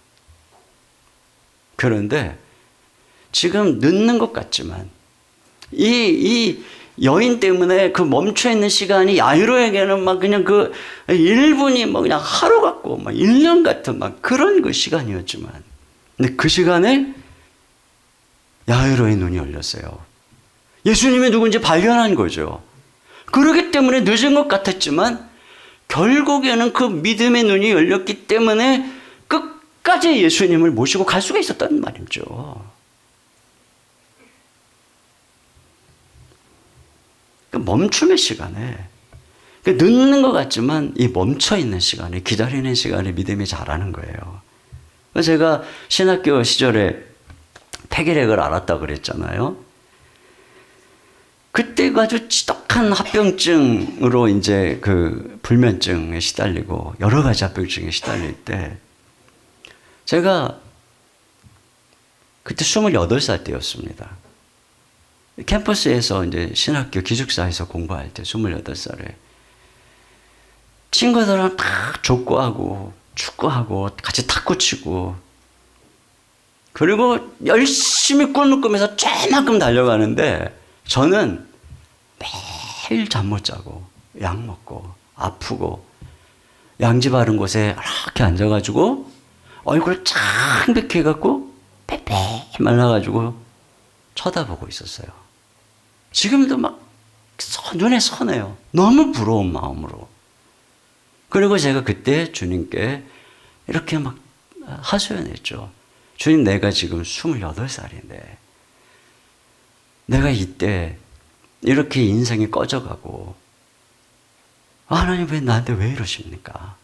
Speaker 1: 그런데 지금 늦는 것 같지만 이 여인 때문에 그 멈춰있는 시간이 야이로에게는 막 그냥 그 1분이 뭐 그냥 하루 같고 막 1년 같은 막 그런 그 시간이었지만, 근데 그 시간에 야이로의 눈이 열렸어요. 예수님이 누군지 발견한 거죠. 그렇기 때문에 늦은 것 같았지만 결국에는 그 믿음의 눈이 열렸기 때문에 끝까지 예수님을 모시고 갈 수가 있었다는 말이죠. 멈춤의 시간에, 늦는 것 같지만 이 멈춰있는 시간에, 기다리는 시간에 믿음이 자라는 거예요. 제가 신학교 시절에 폐결핵을 앓았다고 그랬잖아요. 그때가 아주 지독한 합병증으로 이제 그 불면증에 시달리고 여러 가지 합병증에 시달릴 때, 제가 그때 28살 때였습니다. 캠퍼스에서 이제 신학교 기숙사에서 공부할 때 28살에 친구들은 다 족구하고 축구하고 같이 탁구 치고 그리고 열심히 꿈을 꾸면서 쬐만큼 달려가는데 저는 매일 잠 못 자고 약 먹고 아프고 양지 바른 곳에 이렇게 앉아가지고 얼굴 창백해갖고 빼빼 말라가지고 쳐다보고 있었어요. 지금도 막 눈에 선해요. 너무 부러운 마음으로. 그리고 제가 그때 주님께 이렇게 막 하소연했죠. 주님, 내가 지금 28살인데 내가 이때 이렇게 인생이 꺼져가고 하나님 왜 나한테 왜 이러십니까?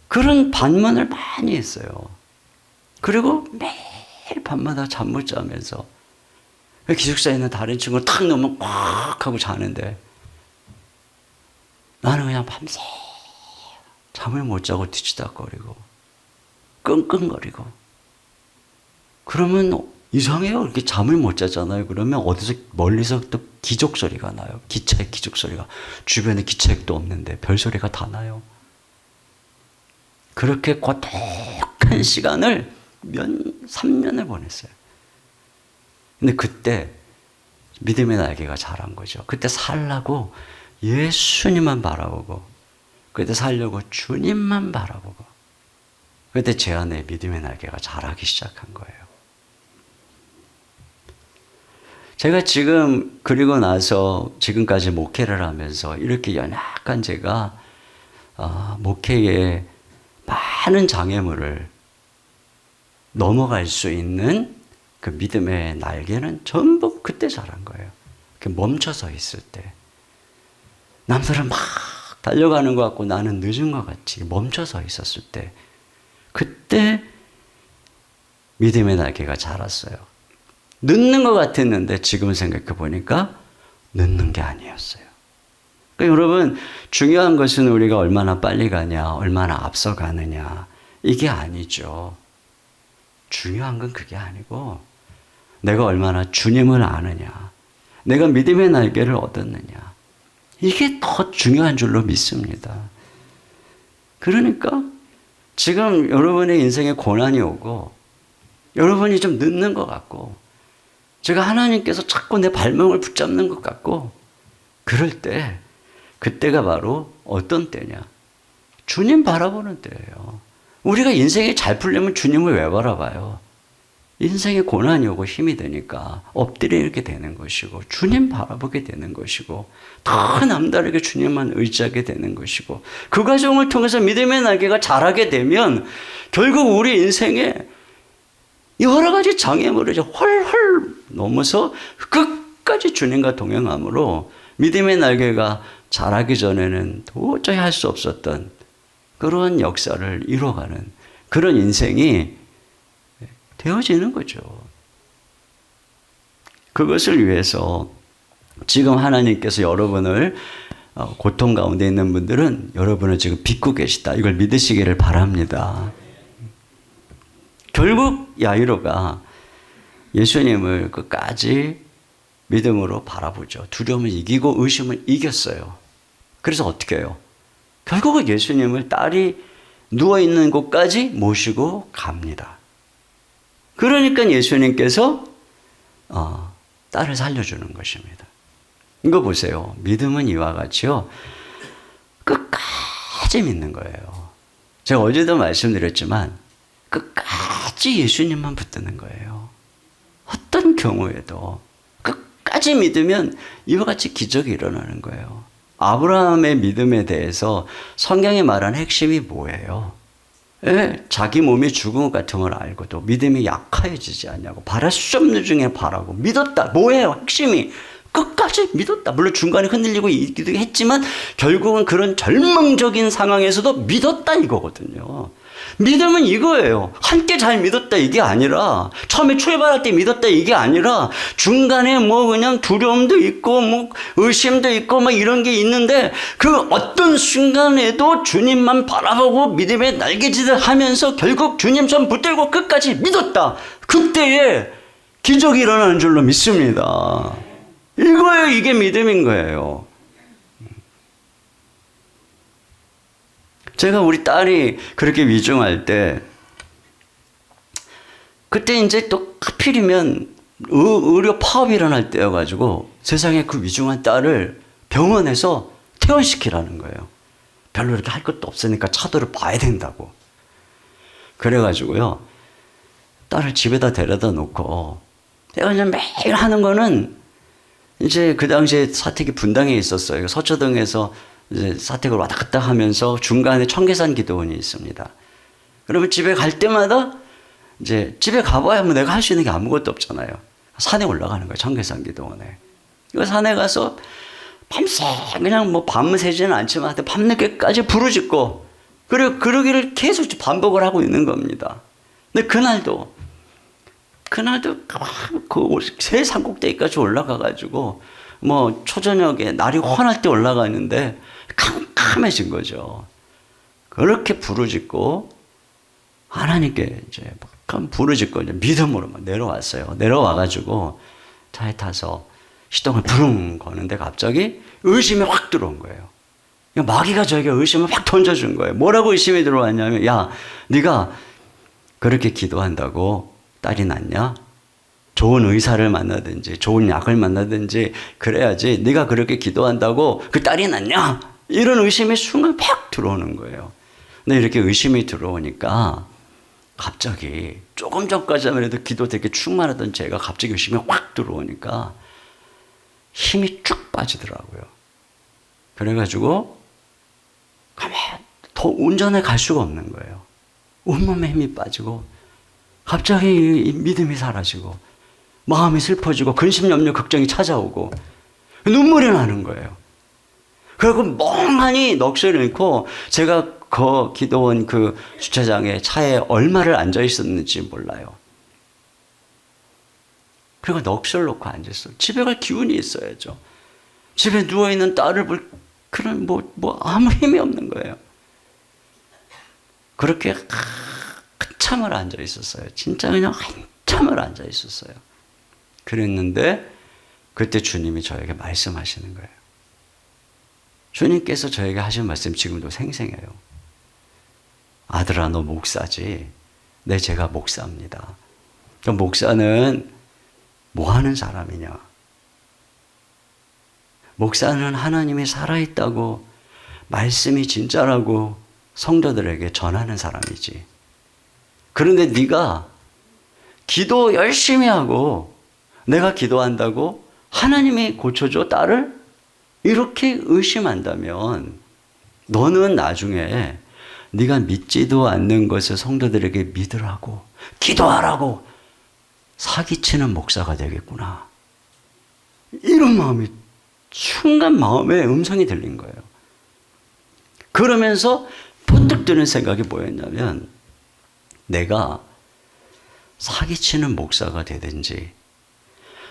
Speaker 1: 그런 반문을 많이 했어요. 그리고 매일 밤마다 잠 못 자면서 기숙사에 있는 다른 친구를 탁 넣으면 꽉 하고 자는데 나는 그냥 밤새 잠을 못 자고 뒤치다거리고 끙끙거리고. 그러면 이상해요. 이렇게 잠을 못 자잖아요. 그러면 어디서 멀리서 또 기적 소리가 나요. 기차의 기적 소리가. 주변에 기차역도 없는데 별소리가 다 나요. 그렇게 고독한 시간을 3년을 보냈어요. 근데 그때 믿음의 날개가 자란 거죠. 그때 살라고 예수님만 바라보고, 그때 살려고 주님만 바라보고, 그때 제 안에 믿음의 날개가 자라기 시작한 거예요. 제가 지금 그리고 나서 지금까지 목회를 하면서 이렇게 연약한 제가 목회에 많은 장애물을 넘어갈 수 있는 그 믿음의 날개는 전부 그때 자란 거예요. 멈춰서 있을 때. 남들은 막 달려가는 것 같고 나는 늦은 것 같이 멈춰서 있었을 때, 그때 믿음의 날개가 자랐어요. 늦는 것 같았는데 지금 생각해 보니까 늦는 게 아니었어요. 그러니까 여러분, 중요한 것은 우리가 얼마나 빨리 가냐, 얼마나 앞서 가느냐, 이게 아니죠. 중요한 건 그게 아니고 내가 얼마나 주님을 아느냐, 내가 믿음의 날개를 얻었느냐, 이게 더 중요한 줄로 믿습니다. 그러니까 지금 여러분의 인생에 고난이 오고 여러분이 좀 늦는 것 같고 제가 하나님께서 자꾸 내 발목을 붙잡는 것 같고 그럴 때 그때가 바로 어떤 때냐? 주님 바라보는 때예요. 우리가 인생이 잘 풀려면 주님을 왜 바라봐요? 인생에 고난이 오고 힘이 드니까 엎드리게 되는 것이고 주님 바라보게 되는 것이고 더 남다르게 주님만 의지하게 되는 것이고 그 과정을 통해서 믿음의 날개가 자라게 되면 결국 우리 인생에 여러 가지 장애물을 헐헐 넘어서 끝까지 주님과 동행함으로 믿음의 날개가 자라기 전에는 도저히 할 수 없었던 그런 역사를 이뤄가는 그런 인생이 되어지는 거죠. 그것을 위해서 지금 하나님께서 여러분을 고통 가운데 있는 분들은 여러분을 지금 빚고 계시다. 이걸 믿으시기를 바랍니다. 결국 야이로가 예수님을 끝까지 믿음으로 바라보죠. 두려움을 이기고 의심을 이겼어요. 그래서 어떻게 해요? 결국은 예수님을 딸이 누워있는 곳까지 모시고 갑니다. 그러니까 예수님께서 딸을 살려주는 것입니다. 이거 보세요. 믿음은 이와 같이요. 끝까지 믿는 거예요. 제가 어제도 말씀드렸지만 끝까지 예수님만 붙드는 거예요. 어떤 경우에도 끝까지 믿으면 이와 같이 기적이 일어나는 거예요. 아브라함의 믿음에 대해서 성경이 말하는 핵심이 뭐예요? 자기 몸이 죽은 것 같은 걸 알고도 믿음이 약해지지 않냐고. 바랄 수 없는 중에 바라고 믿었다. 뭐예요? 핵심이 끝까지 믿었다. 물론 중간에 흔들리고 있기도 했지만 결국은 그런 절망적인 상황에서도 믿었다 이거거든요. 믿음은 이거예요. 함께 잘 믿었다 이게 아니라 처음에 출발할 때 믿었다 이게 아니라 중간에 뭐 그냥 두려움도 있고 뭐 의심도 있고 막 이런 게 있는데 그 어떤 순간에도 주님만 바라보고 믿음의 날개짓을 하면서 결국 주님 손 붙들고 끝까지 믿었다. 그때에 기적이 일어나는 줄로 믿습니다. 이거예요. 이게 믿음인 거예요. 제가 우리 딸이 그렇게 위중할 때 그때 이제 또 하필이면 의료 파업이 일어날 때여가지고 세상에 그 위중한 딸을 병원에서 퇴원시키라는 거예요. 별로 이렇게 할 것도 없으니까 차도를 봐야 된다고. 그래가지고요. 딸을 집에다 데려다 놓고 내가 이제 매일 하는 거는 이제 그 당시에 사택이 분당에 있었어요. 서초동에서 이제 사택을 왔다 갔다 하면서 중간에 청계산 기도원이 있습니다. 그러면 집에 갈 때마다 이제 집에 가봐야 뭐 내가 할 수 있는 게 아무것도 없잖아요. 산에 올라가는 거예요. 청계산 기도원에. 그 산에 가서 밤새 그냥 뭐 밤을 새지는 않지만 밤늦게까지 부르짖고 그리고 그러기를 계속 반복을 하고 있는 겁니다. 근데 그날도 그새 산꼭대기까지 올라가가지고 뭐 초저녁에 날이 환할 때 올라가는데 캄캄해진 거죠. 그렇게 부르짖고 하나님께 이제 막 부르짖고 이제 믿음으로 막 내려왔어요. 내려와가지고 차에 타서 시동을 부릉 거는데 갑자기 의심이 확 들어온 거예요. 마귀가 저에게 의심을 확 던져준 거예요. 뭐라고 의심이 들어왔냐면, 야, 네가 그렇게 기도한다고 딸이 낫냐? 좋은 의사를 만나든지 좋은 약을 만나든지 그래야지 네가 그렇게 기도한다고 그 딸이 낫냐? 이런 의심이 순간 팍 들어오는 거예요. 근데 이렇게 의심이 들어오니까 갑자기 조금 전까지만 해도 기도 되게 충만하던 제가 갑자기 의심이 확 들어오니까 힘이 쭉 빠지더라고요. 그래가지고 가만히 더 운전에 갈 수가 없는 거예요. 온몸에 힘이 빠지고 갑자기 믿음이 사라지고 마음이 슬퍼지고 근심 염려 걱정이 찾아오고 눈물이 나는 거예요. 그리고 멍하니 넋을 잃고 제가 그 기도원 그 주차장에 차에 얼마를 앉아 있었는지 몰라요. 그리고 넋을 놓고 앉았어요. 집에 갈 기운이 있어야죠. 집에 누워있는 딸을 볼 그런 아무 힘이 없는 거예요. 그렇게 한참을 앉아 있었어요. 진짜 그냥 한참을 앉아 있었어요. 그랬는데 그때 주님이 저에게 말씀하시는 거예요. 주님께서 저에게 하신 말씀 지금도 생생해요. 아들아, 너 목사지? 네, 제가 목사입니다. 그럼 목사는 뭐 하는 사람이냐? 목사는 하나님이 살아있다고, 말씀이 진짜라고 성도들에게 전하는 사람이지. 그런데 네가 기도 열심히 하고 내가 기도한다고 하나님이 고쳐줘 딸을? 이렇게 의심한다면 너는 나중에 네가 믿지도 않는 것을 성도들에게 믿으라고 기도하라고 사기치는 목사가 되겠구나. 이런 마음이 순간 마음에 음성이 들린 거예요. 그러면서 번뜩 드는 생각이 뭐였냐면 내가 사기치는 목사가 되든지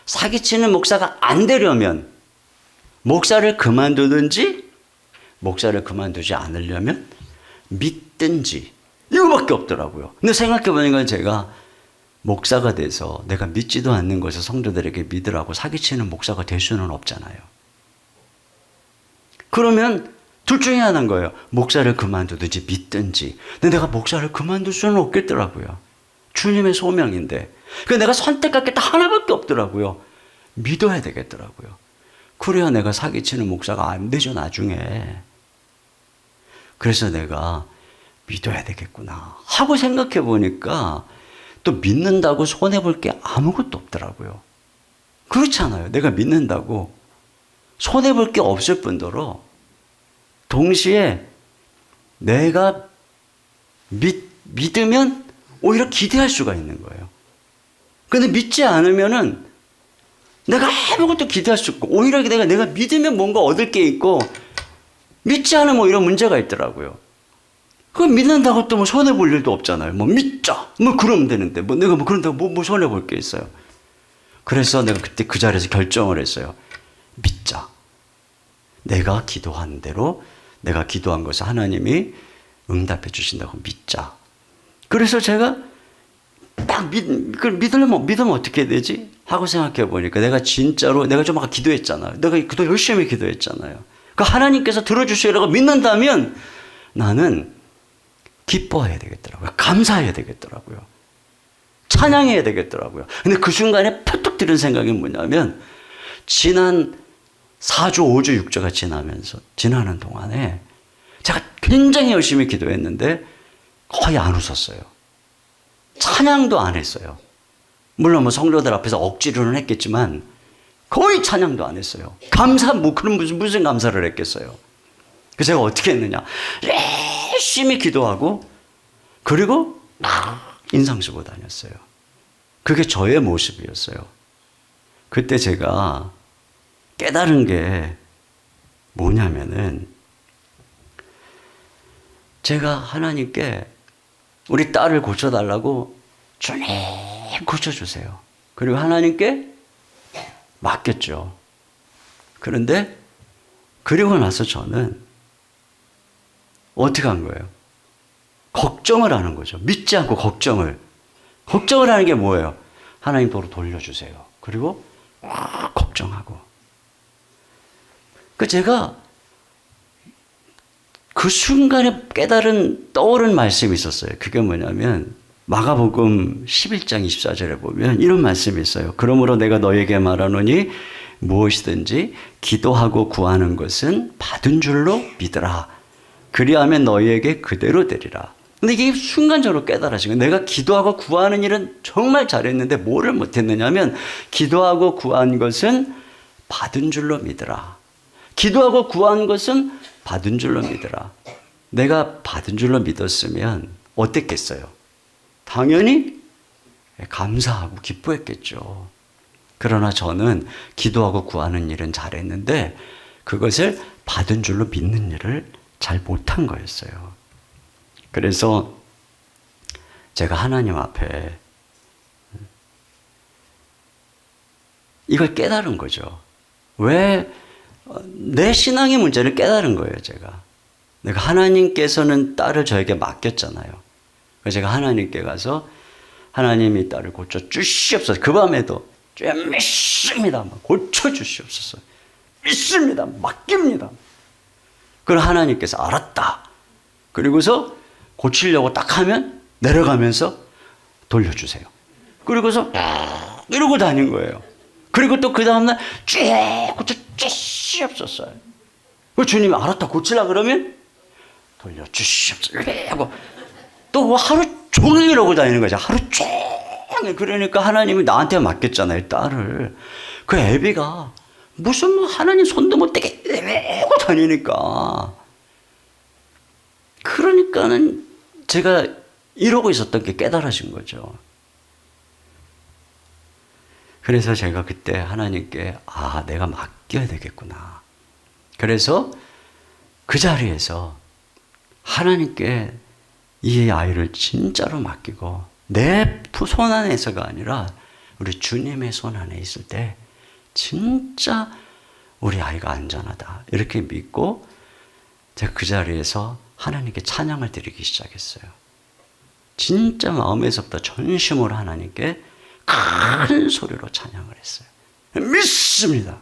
Speaker 1: 사기치는 목사가 안 되려면 목사를 그만두든지 목사를 그만두지 않으려면 믿든지 이거밖에 없더라고요. 근데 생각해보니까 제가 목사가 돼서 내가 믿지도 않는 것을 성도들에게 믿으라고 사기치는 목사가 될 수는 없잖아요. 그러면 둘 중에 하나인 거예요. 목사를 그만두든지 믿든지. 근데 내가 목사를 그만둘 수는 없겠더라고요. 주님의 소명인데. 그래서 내가 선택할 게 딱 하나밖에 없더라고요. 믿어야 되겠더라고요. 그래야 내가 사기치는 목사가 안 되죠, 나중에. 그래서 내가 믿어야 되겠구나 하고 생각해 보니까 또 믿는다고 손해볼 게 아무것도 없더라고요. 그렇잖아요. 내가 믿는다고 손해볼 게 없을 뿐더러 동시에 내가 믿으면 오히려 기대할 수가 있는 거예요. 근데 믿지 않으면은 내가 아무것도 기대할 수 없고 오히려 내가 믿으면 뭔가 얻을 게 있고 믿지 않으면 오히려 문제가 있더라고요. 그 믿는다고 또 뭐 손해볼 일도 없잖아요. 뭐 믿자. 뭐 그러면 되는데 뭐 내가 뭐 그런다고 뭐 손해볼 게 있어요. 그래서 내가 그때 그 자리에서 결정을 했어요. 믿자. 내가 기도한 대로 내가 기도한 것을 하나님이 응답해 주신다고 믿자. 그래서 제가 딱 믿으면 어떻게 해야 되지? 하고 생각해 보니까 내가 진짜로 내가 좀 아까 기도했잖아요. 내가 기도 열심히 기도했잖아요. 그 하나님께서 들어주시라고 믿는다면 나는 기뻐해야 되겠더라고요. 감사해야 되겠더라고요. 찬양해야 되겠더라고요. 근데 그 순간에 퍼뜩 드는 생각이 뭐냐면 지난 4주, 5주, 6주가 지나는 동안에 제가 굉장히 열심히 기도했는데 거의 안 웃었어요. 찬양도 안 했어요. 물론 뭐 성도들 앞에서 억지로는 했겠지만 거의 찬양도 안 했어요. 그럼 무슨 감사를 했겠어요. 그래서 제가 어떻게 했느냐. 열심히 기도하고 그리고 막 인상 쓰고 다녔어요. 그게 저의 모습이었어요. 그때 제가 깨달은 게 뭐냐면은 제가 하나님께 우리 딸을 고쳐달라고 주님 고쳐주세요. 그리고 하나님께 맡겼죠. 그런데 그리고 나서 저는 어떻게 한 거예요? 걱정을 하는 거죠. 믿지 않고 걱정을 하는 게 뭐예요? 하나님 도로 돌려주세요. 그리고 걱정하고. 제가 그 순간에 떠오른 말씀이 있었어요. 그게 뭐냐면 마가복음 11장 24절에 보면 이런 말씀이 있어요. 그러므로 내가 너에게 말하노니 무엇이든지 기도하고 구하는 것은 받은 줄로 믿으라. 그리하면 너희에게 그대로 되리라. 근데 이게 순간적으로 깨달아진 거예요. 내가 기도하고 구하는 일은 정말 잘했는데 뭐를 못했느냐면 기도하고 구한 것은 받은 줄로 믿으라. 기도하고 구한 것은 받은 줄로 믿으라. 내가 받은 줄로 믿었으면 어땠겠어요? 당연히 감사하고 기뻐했겠죠. 그러나 저는 기도하고 구하는 일은 잘했는데 그것을 받은 줄로 믿는 일을 잘 못한 거였어요. 그래서 제가 하나님 앞에 이걸 깨달은 거죠. 왜 내 신앙의 문제를 깨달은 거예요, 제가. 내가 하나님께서는 딸을 저에게 맡겼잖아요. 그래서 제가 하나님께 가서 하나님이 딸을 고쳐 주시옵소서. 그 밤에도 믿습니다. 고쳐 주시옵소서. 믿습니다. 맡깁니다. 그걸 하나님께서 알았다. 그리고서 고치려고 딱 하면 내려가면서 돌려주세요. 그리고서 이러고 다닌 거예요. 그리고 또 그 다음날 고쳐 주시옵소서. 그 주님이 알았다 고치라 그러면 돌려주시옵소서 하고 또 하루 종일 이러고 다니는 거죠. 하루 종일. 그러니까 하나님이 나한테 맡겼잖아요, 딸을. 그 애비가 무슨 뭐 하나님 손도 못 대게 이러고 다니니까. 그러니까는 제가 이러고 있었던 게 깨달아진 거죠. 그래서 제가 그때 하나님께 내가 맡겨야 되겠구나. 그래서 그 자리에서 하나님께 이 아이를 진짜로 맡기고 내 손 안에서가 아니라 우리 주님의 손 안에 있을 때 진짜 우리 아이가 안전하다 이렇게 믿고 제가 그 자리에서 하나님께 찬양을 드리기 시작했어요. 진짜 마음에서부터 전심으로 하나님께 큰 소리로 찬양을 했어요. 믿습니다.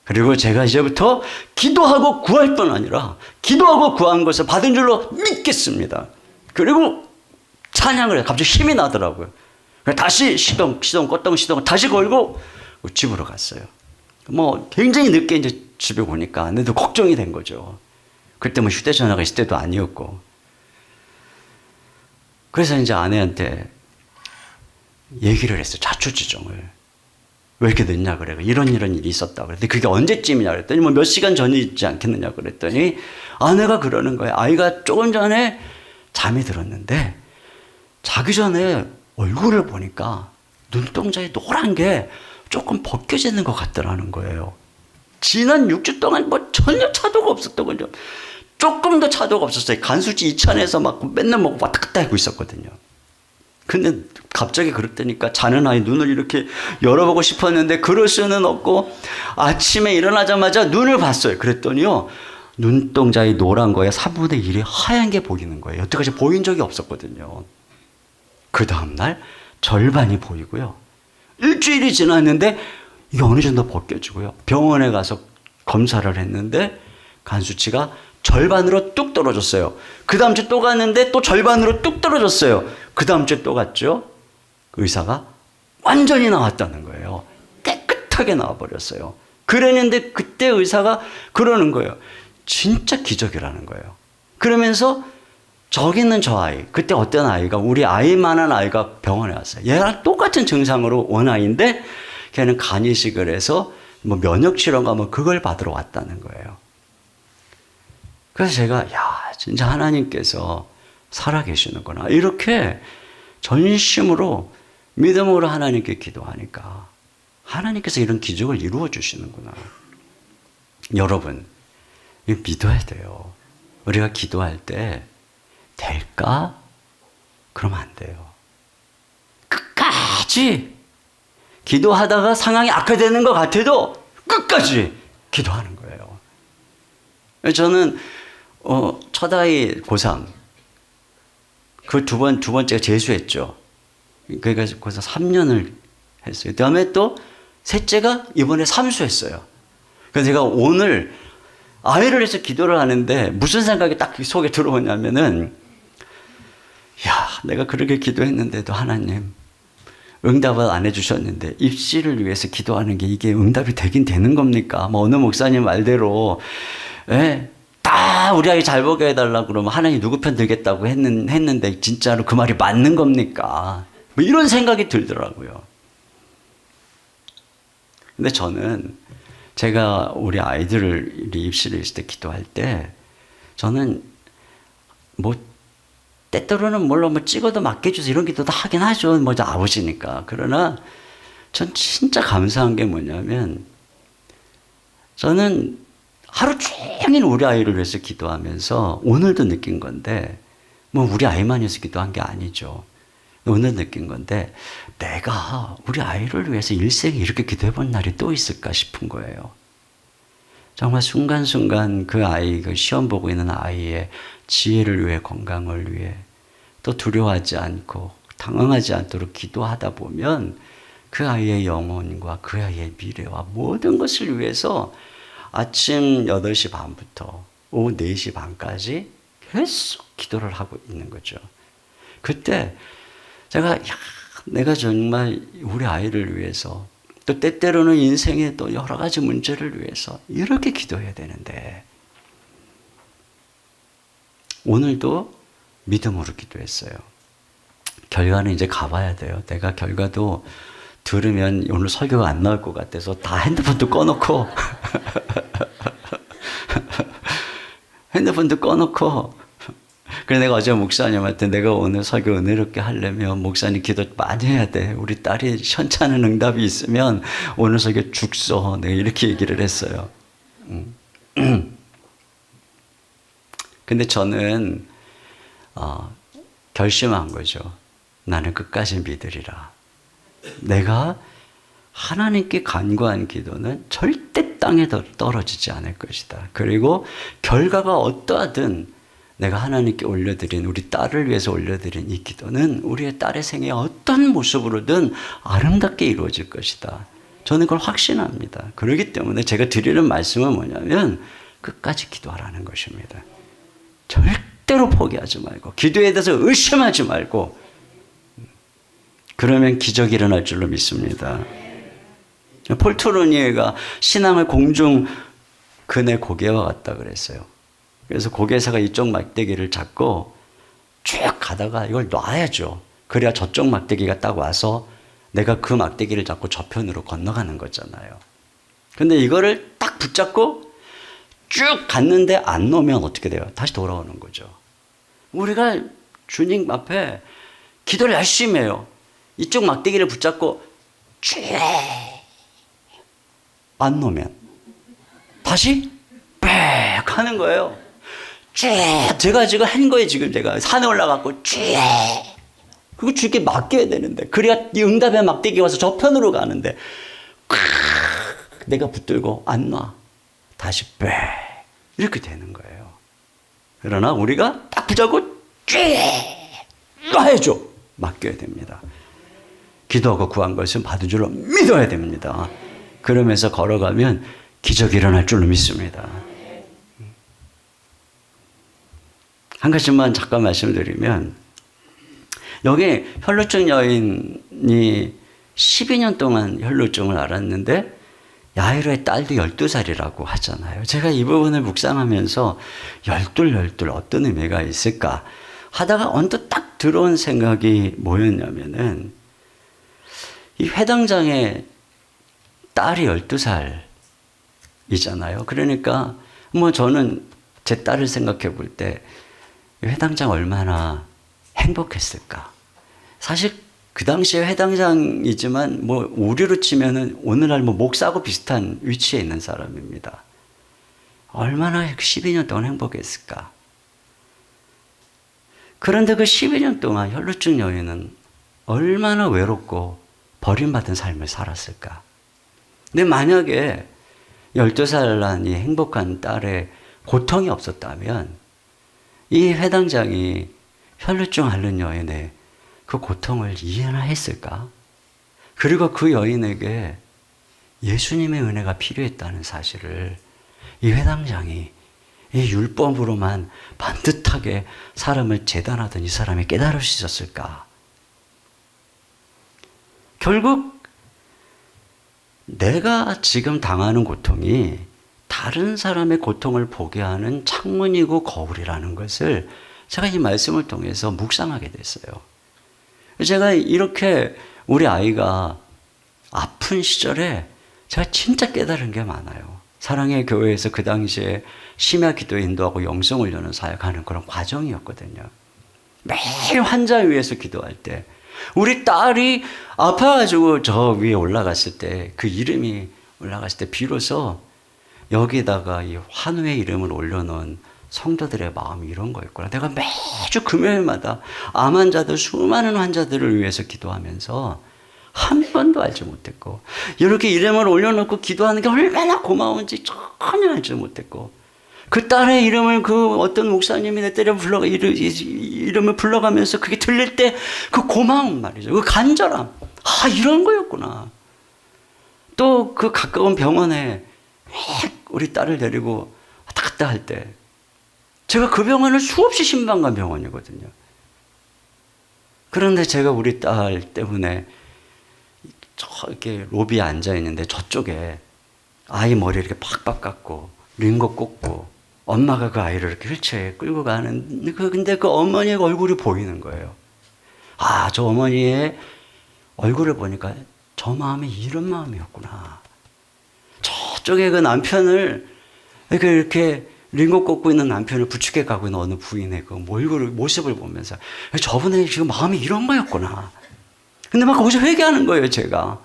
Speaker 1: 그리고 제가 이제부터 기도하고 구할 뿐 아니라 기도하고 구한 것을 받은 줄로 믿겠습니다. 그리고 찬양을 해요. 갑자기 힘이 나더라고요. 다시 시동 껐던 시동을 다시 걸고 집으로 갔어요. 뭐 굉장히 늦게 이제 집에 오니까 아내도 걱정이 된 거죠. 그때 뭐 휴대전화가 있을 때도 아니었고. 그래서 이제 아내한테 얘기를 했어요. 자초지종을. 왜 이렇게 늦냐 그래. 이런 일이 있었다. 그랬더니 그게 언제쯤이냐 그랬더니 뭐 몇 시간 전이지 않겠느냐 그랬더니 아내가 그러는 거예요. 아이가 조금 전에 잠이 들었는데 자기 전에 얼굴을 보니까 눈동자에 노란 게 조금 벗겨지는 것 같더라는 거예요. 지난 6주 동안 뭐 전혀 차도가 없었던 거죠. 조금 더 차도가 없었어요. 간수지 2천에서 막 맨날 먹고 왔다 갔다 하고 있었거든요. 근데 갑자기 그랬다니까 자는 아이 눈을 이렇게 열어보고 싶었는데 그럴 수는 없고 아침에 일어나자마자 눈을 봤어요. 그랬더니요. 눈동자에 노란 거에 3분의 1이 하얀 게 보이는 거예요. 여태까지 보인 적이 없었거든요. 그 다음날 절반이 보이고요. 일주일이 지났는데 이게 어느 정도 벗겨지고요. 병원에 가서 검사를 했는데 간수치가 절반으로 뚝 떨어졌어요. 그 다음 주에 또 갔는데 또 절반으로 뚝 떨어졌어요. 그 다음 주에 또 갔죠. 의사가 완전히 나왔다는 거예요. 깨끗하게 나와버렸어요. 그랬는데 그때 의사가 그러는 거예요. 진짜 기적이라는 거예요. 그러면서 저기 있는 저 아이, 그때 어떤 아이가 우리 아이만한 아이가 병원에 왔어요. 얘랑 똑같은 증상으로 온 아이인데 걔는 간 이식을 해서 뭐 면역 치료인가 뭐 그걸 받으러 왔다는 거예요. 그래서 제가 진짜 하나님께서 살아계시는구나. 이렇게 전심으로 믿음으로 하나님께 기도하니까 하나님께서 이런 기적을 이루어 주시는구나. 여러분, 이거 믿어야 돼요. 우리가 기도할 때 될까? 그러면 안 돼요. 끝까지 기도하다가 상황이 악화되는 것 같아도 끝까지 기도하는 거예요. 저는 첫 아이 고3 그 두 번째가 재수했죠. 그러니까 거기서 3년을 했어요. 그 다음에 또 셋째가 이번에 삼수했어요. 그래서 제가 오늘 아이를 위해서 기도를 하는데 무슨 생각이 딱 속에 들어오냐면은 내가 그렇게 기도했는데도 하나님 응답을 안 해주셨는데 입시를 위해서 기도하는 게 이게 응답이 되긴 되는 겁니까? 뭐 어느 목사님 말대로 다 우리 아이 잘 보게 해달라고 그러면 하나님 누구 편 들겠다고 했는데 진짜로 그 말이 맞는 겁니까? 뭐 이런 생각이 들더라고요. 근데 저는 제가 우리 아이들을 입시를 했을 때 기도할 때 저는 뭐 때때로는 물론 뭐 찍어도 맡겨줘서 이런 기도도 하긴 하죠. 뭐 아버지니까. 그러나 전 진짜 감사한 게 뭐냐면 저는 하루 종일 우리 아이를 위해서 기도하면서 오늘도 느낀 건데 뭐 우리 아이만 위해서 기도한 게 아니죠. 오늘 느낀 건데 내가 우리 아이를 위해서 일생에 이렇게 기도해 본 날이 또 있을까 싶은 거예요. 정말 순간순간 그 아이, 그 시험 보고 있는 아이의 지혜를 위해, 건강을 위해, 또 두려워하지 않고 당황하지 않도록 기도하다 보면 그 아이의 영혼과 그 아이의 미래와 모든 것을 위해서 아침 8시 반부터 오후 4시 반까지 계속 기도를 하고 있는 거죠. 그때 제가 내가 정말 우리 아이를 위해서 또 때때로는 인생의 또 여러 가지 문제를 위해서 이렇게 기도해야 되는데 오늘도 믿음으로 기도했어요. 결과는 이제 가봐야 돼요. 내가 결과도 들으면 오늘 설교가 안 나올 것 같아서 다 핸드폰도 꺼놓고 그래 내가 어제 목사님한테 내가 오늘 설교 은혜롭게 하려면 목사님 기도 많이 해야 돼. 우리 딸이 현찮은 응답이 있으면 오늘 설교 죽서. 내가 이렇게 얘기를 했어요. 근데 저는 결심한 거죠. 나는 끝까지 믿으리라. 내가 하나님께 간구한 기도는 절대 땅에 떨어지지 않을 것이다. 그리고 결과가 어떠하든 내가 하나님께 올려드린 우리 딸을 위해서 올려드린 이 기도는 우리의 딸의 생애 어떤 모습으로든 아름답게 이루어질 것이다. 저는 그걸 확신합니다. 그렇기 때문에 제가 드리는 말씀은 뭐냐면 끝까지 기도하라는 것입니다. 절대로 포기하지 말고 기도에 대해서 의심하지 말고 그러면 기적이 일어날 줄로 믿습니다. 폴토로니에가 신앙을 공중 그네 고개와 같다 그랬어요. 그래서 고개사가 이쪽 막대기를 잡고 쭉 가다가 이걸 놔야죠. 그래야 저쪽 막대기가 딱 와서 내가 그 막대기를 잡고 저편으로 건너가는 거잖아요. 근데 이거를 딱 붙잡고 쭉 갔는데 안 놓으면 어떻게 돼요? 다시 돌아오는 거죠. 우리가 주님 앞에 기도를 열심히 해요. 이쪽 막대기를 붙잡고 쭉 안 놓으면 다시 빽 하는 거예요. 쭉 제가 지금 한 거예요. 지금 제가 산에 올라가고 쭉 그거 주께 맡겨야 되는데 그래야 이 응답의 막대기가 와서 저편으로 가는데 내가 붙들고 안 놔. 다시 빽 이렇게 되는 거예요. 그러나 우리가 딱 붙잡고 쭉 놔야죠. 맡겨야 됩니다. 기도하고 구한 것은 받은 줄로 믿어야 됩니다. 그러면서 걸어가면 기적이 일어날 줄로 믿습니다. 한 가지만 잠깐 말씀드리면 여기 혈루증 여인이 12년 동안 혈루증을 앓았는데 야이로의 딸도 12살이라고 하잖아요. 제가 이 부분을 묵상하면서 열둘 어떤 의미가 있을까 하다가 언뜻 딱 들어온 생각이 뭐였냐면은 이 회당장의 딸이 12살이잖아요. 그러니까 뭐 저는 제 딸을 생각해 볼 때 회당장 얼마나 행복했을까. 사실 그 당시에 회당장이지만 뭐 우리로 치면은 오늘날 뭐 목사하고 비슷한 위치에 있는 사람입니다. 얼마나 12년 동안 행복했을까. 그런데 그 12년 동안 혈루증 여인은 얼마나 외롭고 버림받은 삶을 살았을까. 근데 만약에 12살 난 이 행복한 딸의 고통이 없었다면 이 회당장이 혈루증 앓는 여인의 그 고통을 이해나 했을까? 그리고 그 여인에게 예수님의 은혜가 필요했다는 사실을 이 회당장이 이 율법으로만 반듯하게 사람을 재단하던 이 사람이 깨달을 수 있었을까? 결국 내가 지금 당하는 고통이 다른 사람의 고통을 보게 하는 창문이고 거울이라는 것을 제가 이 말씀을 통해서 묵상하게 됐어요. 제가 이렇게 우리 아이가 아픈 시절에 제가 진짜 깨달은 게 많아요. 사랑의 교회에서 그 당시에 심야 기도 인도하고 영성훈련을 사역하는 그런 과정이었거든요. 매일 환자 위해서 기도할 때 우리 딸이 아파가지고 저 위에 올라갔을 때 그 이름이 올라갔을 때 비로소 여기다가 이 환우의 이름을 올려놓은 성도들의 마음이 이런 거였구나. 내가 매주 금요일마다 암 환자들 수많은 환자들을 위해서 기도하면서 한 번도 알지 못했고 이렇게 이름을 올려놓고 기도하는 게 얼마나 고마운지 전혀 알지 못했고 그 딸의 이름을 그 어떤 목사님이 내 때려 불러가 이름을 불러가면서 그게 들릴 때 그 고마움 말이죠. 그 간절함. 아, 이런 거였구나. 또 그 가까운 병원에 우리 딸을 데리고 왔다 갔다 할 때 제가 그 병원을 수없이 신방간 병원이거든요. 그런데 제가 우리 딸 때문에 이렇게 로비에 앉아 있는데 저쪽에 아이 머리 이렇게 팍팍 깎고 링거 꽂고 엄마가 그 아이를 이렇게 휠체어에 끌고 가는 근데 그 어머니의 얼굴이 보이는 거예요. 아, 저 어머니의 얼굴을 보니까 저 마음이 이런 마음이었구나. 저쪽에 그 남편을 이렇게 링거 꽂고 있는 남편을 부축해 가고 있는 어느 부인의 그 모습을 보면서 저분의 지금 마음이 이런 거였구나. 근데 막 거기서 회개하는 거예요, 제가.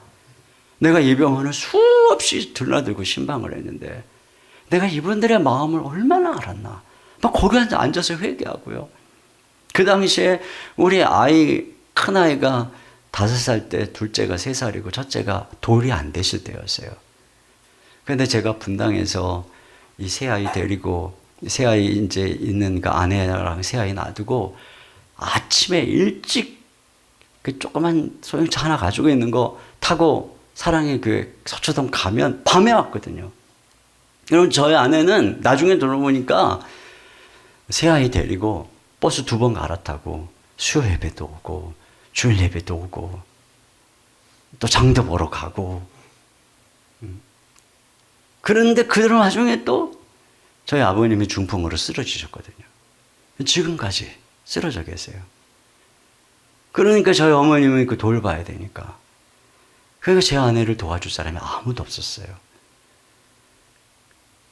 Speaker 1: 내가 이 병원을 수없이 들나들고 신방을 했는데 내가 이분들의 마음을 얼마나 알았나. 막 거기 앉아서 회개하고요. 그 당시에 우리 아이, 큰아이가 5살 때 둘째가 3살이고 첫째가 돌이 안 되실 때였어요. 그런데 제가 분당에서 이 새아이 데리고 새아이 이제 있는 그 아내랑 새아이 놔두고 아침에 일찍 그 조그만 소형차 하나 가지고 있는 거 타고 사랑의 그 서초동 가면 밤에 왔거든요. 그럼 저희 아내는 나중에 들어보니까 새아이 데리고 버스 2번 갈아타고 수요 예배도 오고 주일 예배도 오고 또 장도 보러 가고 그런데 그 와중에 또 저희 아버님이 중풍으로 쓰러지셨거든요. 지금까지 쓰러져 계세요. 그러니까 저희 어머님은 그 돌봐야 되니까. 그러니까 제 아내를 도와줄 사람이 아무도 없었어요.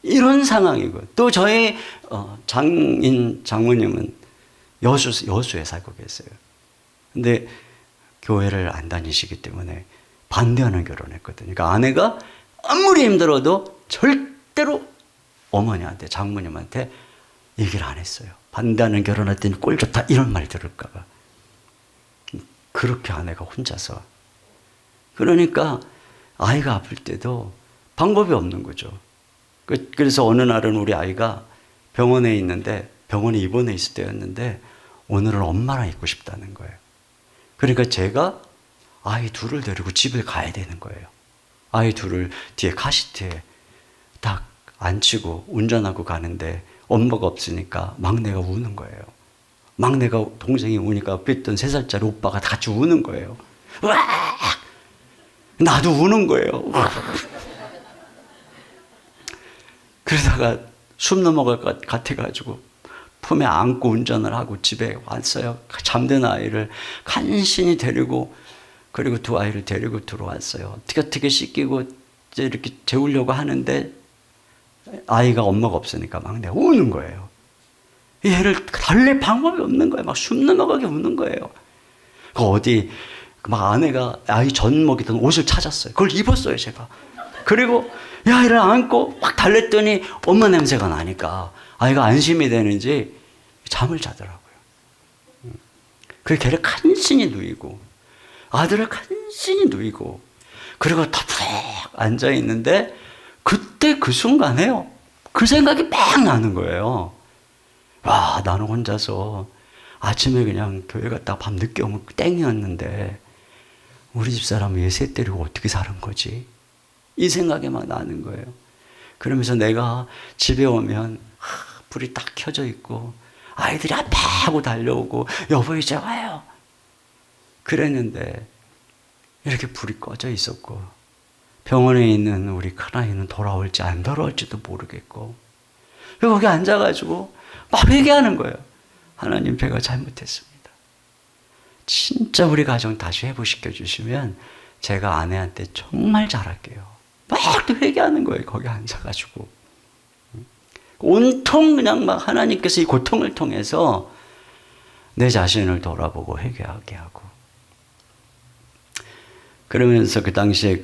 Speaker 1: 이런 상황이고 또 저희 장모님은 여수에 살고 계세요. 근데 교회를 안 다니시기 때문에 반대하는 결혼했거든요. 그러니까 아내가 아무리 힘들어도 절대로 어머니한테 장모님한테 얘기를 안 했어요. 반대하는 결혼할 때는 꼴 좋다 이런 말 들을까 봐. 그렇게 아내가 혼자서. 그러니까 아이가 아플 때도 방법이 없는 거죠. 그래서 어느 날은 우리 아이가 병원에 있는데 병원에 입원해 있을 때였는데 오늘은 엄마랑 있고 싶다는 거예요. 그러니까 제가 아이 둘을 데리고 집을 가야 되는 거예요. 아이 둘을 뒤에 카시트에 딱 앉히고 운전하고 가는데 엄마가 없으니까 막내가 우는 거예요. 막내가 동생이 우니까 옆에 있던 3살짜리 오빠가 같이 우는 거예요. 으악! 나도 우는 거예요. 그러다가 숨 넘어갈 것 같아가지고 품에 안고 운전을 하고 집에 왔어요. 잠든 아이를 간신히 데리고 그리고 2 아이를 데리고 들어왔어요. 어떻게 씻기고 이제 이렇게 재우려고 하는데 아이가 엄마가 없으니까 막내가 우는 거예요. 얘를 달랠 방법이 없는 거예요. 막 숨 넘어가게 우는 거예요. 어디 막 아내가 아이 전 먹이던 옷을 찾았어요. 그걸 입었어요, 제가. 그리고 이 아이를 안고 막 달랬더니 엄마 냄새가 나니까 아이가 안심이 되는지 잠을 자더라고요. 그 걔를 간신히 누이고 아들을 간신히 누이고 그리고 터푹 앉아 있는데 그때 그 순간에요. 그 생각이 막 나는 거예요. 와, 나는 혼자서 아침에 그냥 교회 갔다가 밤 늦게 오면 땡이었는데 우리 집사람은 얘 셋 데리고 어떻게 사는 거지? 이 생각이 막 나는 거예요. 그러면서 내가 집에 오면 불이 딱 켜져 있고 아이들이 아파 하고 달려오고 여보 이제 와요. 그랬는데 이렇게 불이 꺼져 있었고 병원에 있는 우리 큰아이는 돌아올지 안 돌아올지도 모르겠고 그리고 거기 앉아가지고 막 회개하는 거예요. 하나님 제가 잘못했습니다. 진짜 우리 가정 다시 회복시켜 주시면 제가 아내한테 정말 잘할게요. 막 회개하는 거예요. 거기 앉아가지고. 온통 그냥 막 하나님께서 이 고통을 통해서 내 자신을 돌아보고 회개하게 하고. 그러면서 그 당시에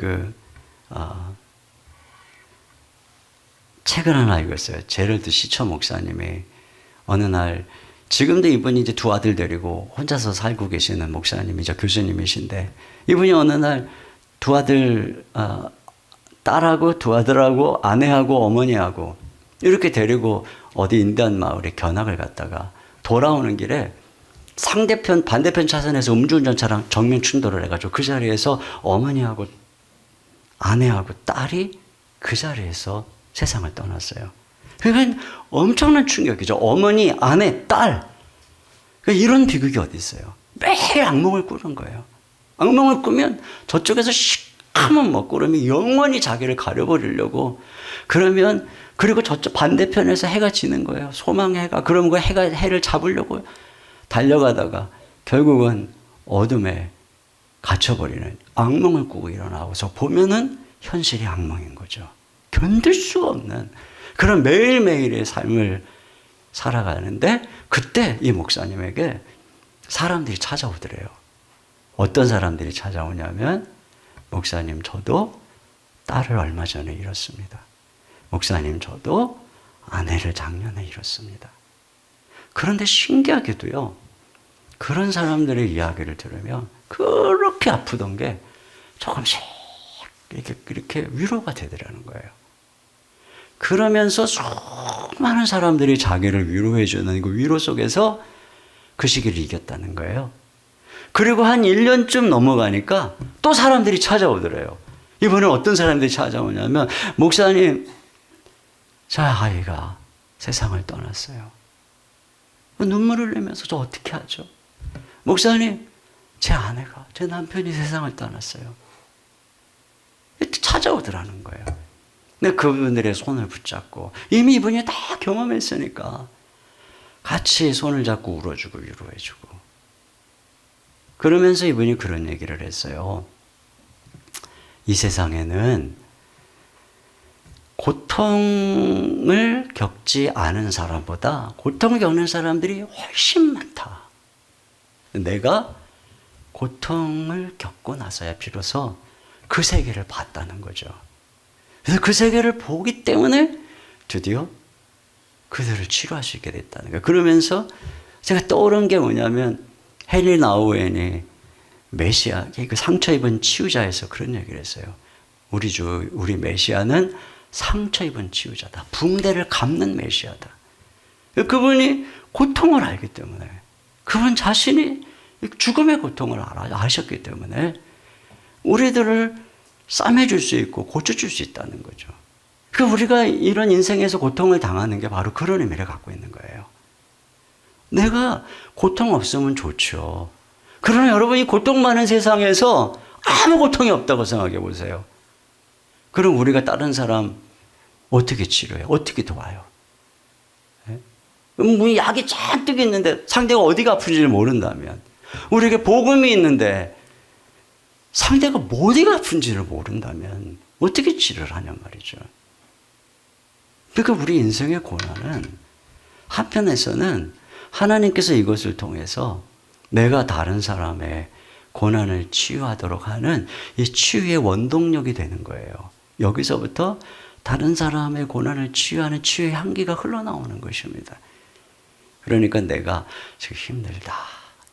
Speaker 1: 책을 하나 읽었어요. 제럴드 시처 목사님이 어느 날 지금도 이분이 이제 2 아들 데리고 혼자서 살고 계시는 목사님이죠. 교수님이신데 이분이 어느 날 2 아들 딸하고 2 아들하고 아내하고 어머니하고 이렇게 데리고 어디 인디안 마을에 견학을 갔다가 돌아오는 길에 반대편 차선에서 음주운전 차랑 정면 충돌을 해가지고 그 자리에서 어머니하고 아내하고 딸이 그 자리에서 세상을 떠났어요. 그러니까 엄청난 충격이죠. 어머니, 아내, 딸. 그러니까 이런 비극이 어디 있어요. 매일 악몽을 꾸는 거예요. 악몽을 꾸면 저쪽에서 시커먼 먹구름이 영원히 자기를 가려버리려고 그러면 그리고 저쪽 반대편에서 해가 지는 거예요. 소망의 해가. 그러면 그 해를 잡으려고 달려가다가 결국은 어둠에 갇혀버리는 악몽을 꾸고 일어나고서 보면은 현실이 악몽인 거죠. 견딜 수가 없는 그런 매일매일의 삶을 살아가는데 그때 이 목사님에게 사람들이 찾아오더래요. 어떤 사람들이 찾아오냐면 목사님 저도 딸을 얼마 전에 잃었습니다. 목사님 저도 아내를 작년에 잃었습니다. 그런데 신기하게도요. 그런 사람들의 이야기를 들으면 그렇게 아프던 게 조금씩 이렇게 위로가 되더라는 거예요. 그러면서 수많은 사람들이 자기를 위로해주는 그 위로 속에서 그 시기를 이겼다는 거예요. 그리고 한 1년쯤 넘어가니까 또 사람들이 찾아오더래요. 이번엔 어떤 사람들이 찾아오냐면 목사님, 저 아이가 세상을 떠났어요. 눈물을 흘리면서 저 어떻게 하죠? 목사님, 제 아내가, 제 남편이 세상을 떠났어요. 찾아오더라는 거예요. 근데 그분들의 손을 붙잡고 이미 이분이 다 경험했으니까 같이 손을 잡고 울어주고 위로해주고 그러면서 이분이 그런 얘기를 했어요. 이 세상에는 고통을 겪지 않은 사람보다 고통을 겪는 사람들이 훨씬 많다. 내가 고통을 겪고 나서야 비로소 그 세계를 봤다는 거죠. 그래서 그 세계를 보기 때문에 드디어 그들을 치료할 수 있게 됐다는 거예요. 그러면서 제가 떠오른 게 뭐냐면 헨리 나우엔이 메시아, 그 상처 입은 치유자에서 그런 얘기를 했어요. 우리 메시아는 상처 입은 치유자다. 붕대를 감는 메시아다. 그분이 고통을 알기 때문에 그분 자신이 죽음의 고통을 아셨기 때문에 우리들을 싸매줄 수 있고 고쳐줄 수 있다는 거죠. 우리가 이런 인생에서 고통을 당하는 게 바로 그런 의미를 갖고 있는 거예요. 내가 고통 없으면 좋죠. 그러나 여러분 이 고통 많은 세상에서 아무 고통이 없다고 생각해 보세요. 그럼 우리가 다른 사람 어떻게 치료해요? 어떻게 도와요? 약이 잔뜩 있는데 상대가 어디가 아픈지를 모른다면 우리에게 복음이 있는데 상대가 어디가 아픈지를 모른다면 어떻게 치료를 하냔 말이죠. 그러니까 우리 인생의 고난은 한편에서는 하나님께서 이것을 통해서 내가 다른 사람의 고난을 치유하도록 하는 이 치유의 원동력이 되는 거예요. 여기서부터 다른 사람의 고난을 치유하는 치유의 향기가 흘러나오는 것입니다. 그러니까 내가 지금 힘들다.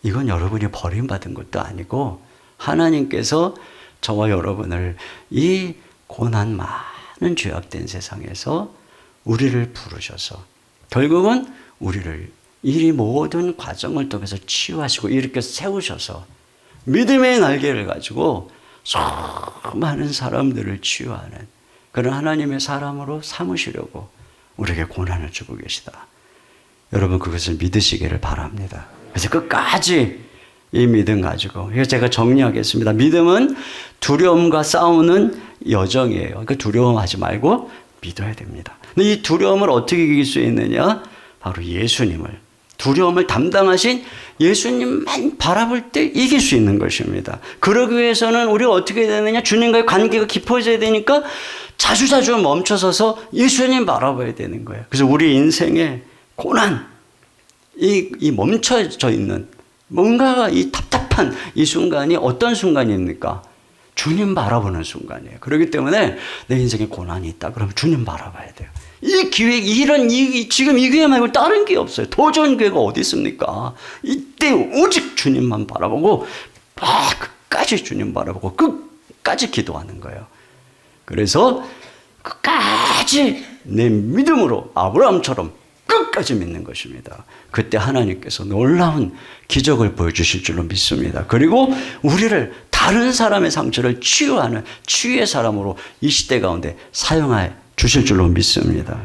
Speaker 1: 이건 여러분이 버림받은 것도 아니고 하나님께서 저와 여러분을 이 고난 많은 죄악된 세상에서 우리를 부르셔서 결국은 우리를 이 모든 과정을 통해서 치유하시고 이렇게 세우셔서 믿음의 날개를 가지고 수많은 사람들을 치유하는 그런 하나님의 사람으로 삼으시려고 우리에게 고난을 주고 계시다. 여러분 그것을 믿으시기를 바랍니다. 그래서 끝까지 이 믿음 가지고 그래서 제가 정리하겠습니다. 믿음은 두려움과 싸우는 여정이에요. 그러니까 두려워하지 말고 믿어야 됩니다. 근데 이 두려움을 어떻게 이길 수 있느냐? 바로 예수님을 두려움을 담당하신 예수님만 바라볼 때 이길 수 있는 것입니다. 그러기 위해서는 우리가 어떻게 해야 되느냐? 주님과의 관계가 깊어져야 되니까 자주자주 멈춰서서 예수님 바라봐야 되는 거예요. 그래서 우리 인생의 고난, 이 멈춰져 있는 뭔가 이 답답한 이 순간이 어떤 순간입니까? 주님 바라보는 순간이에요. 그렇기 때문에 내 인생에 고난이 있다. 그러면 주님 바라봐야 돼요. 이 기회, 지금 이 기회 말고 다른 기회 없어요. 더 좋은 기회가 어디 있습니까? 이때 오직 주님만 바라보고, 끝까지 주님 바라보고, 끝까지 기도하는 거예요. 그래서 끝까지 내 믿음으로 아브라함처럼 끝까지 믿는 것입니다. 그때 하나님께서 놀라운 기적을 보여주실 줄로 믿습니다. 그리고 우리를 다른 사람의 상처를 치유하는 치유의 사람으로 이 시대 가운데 사용해 주실 줄로 믿습니다.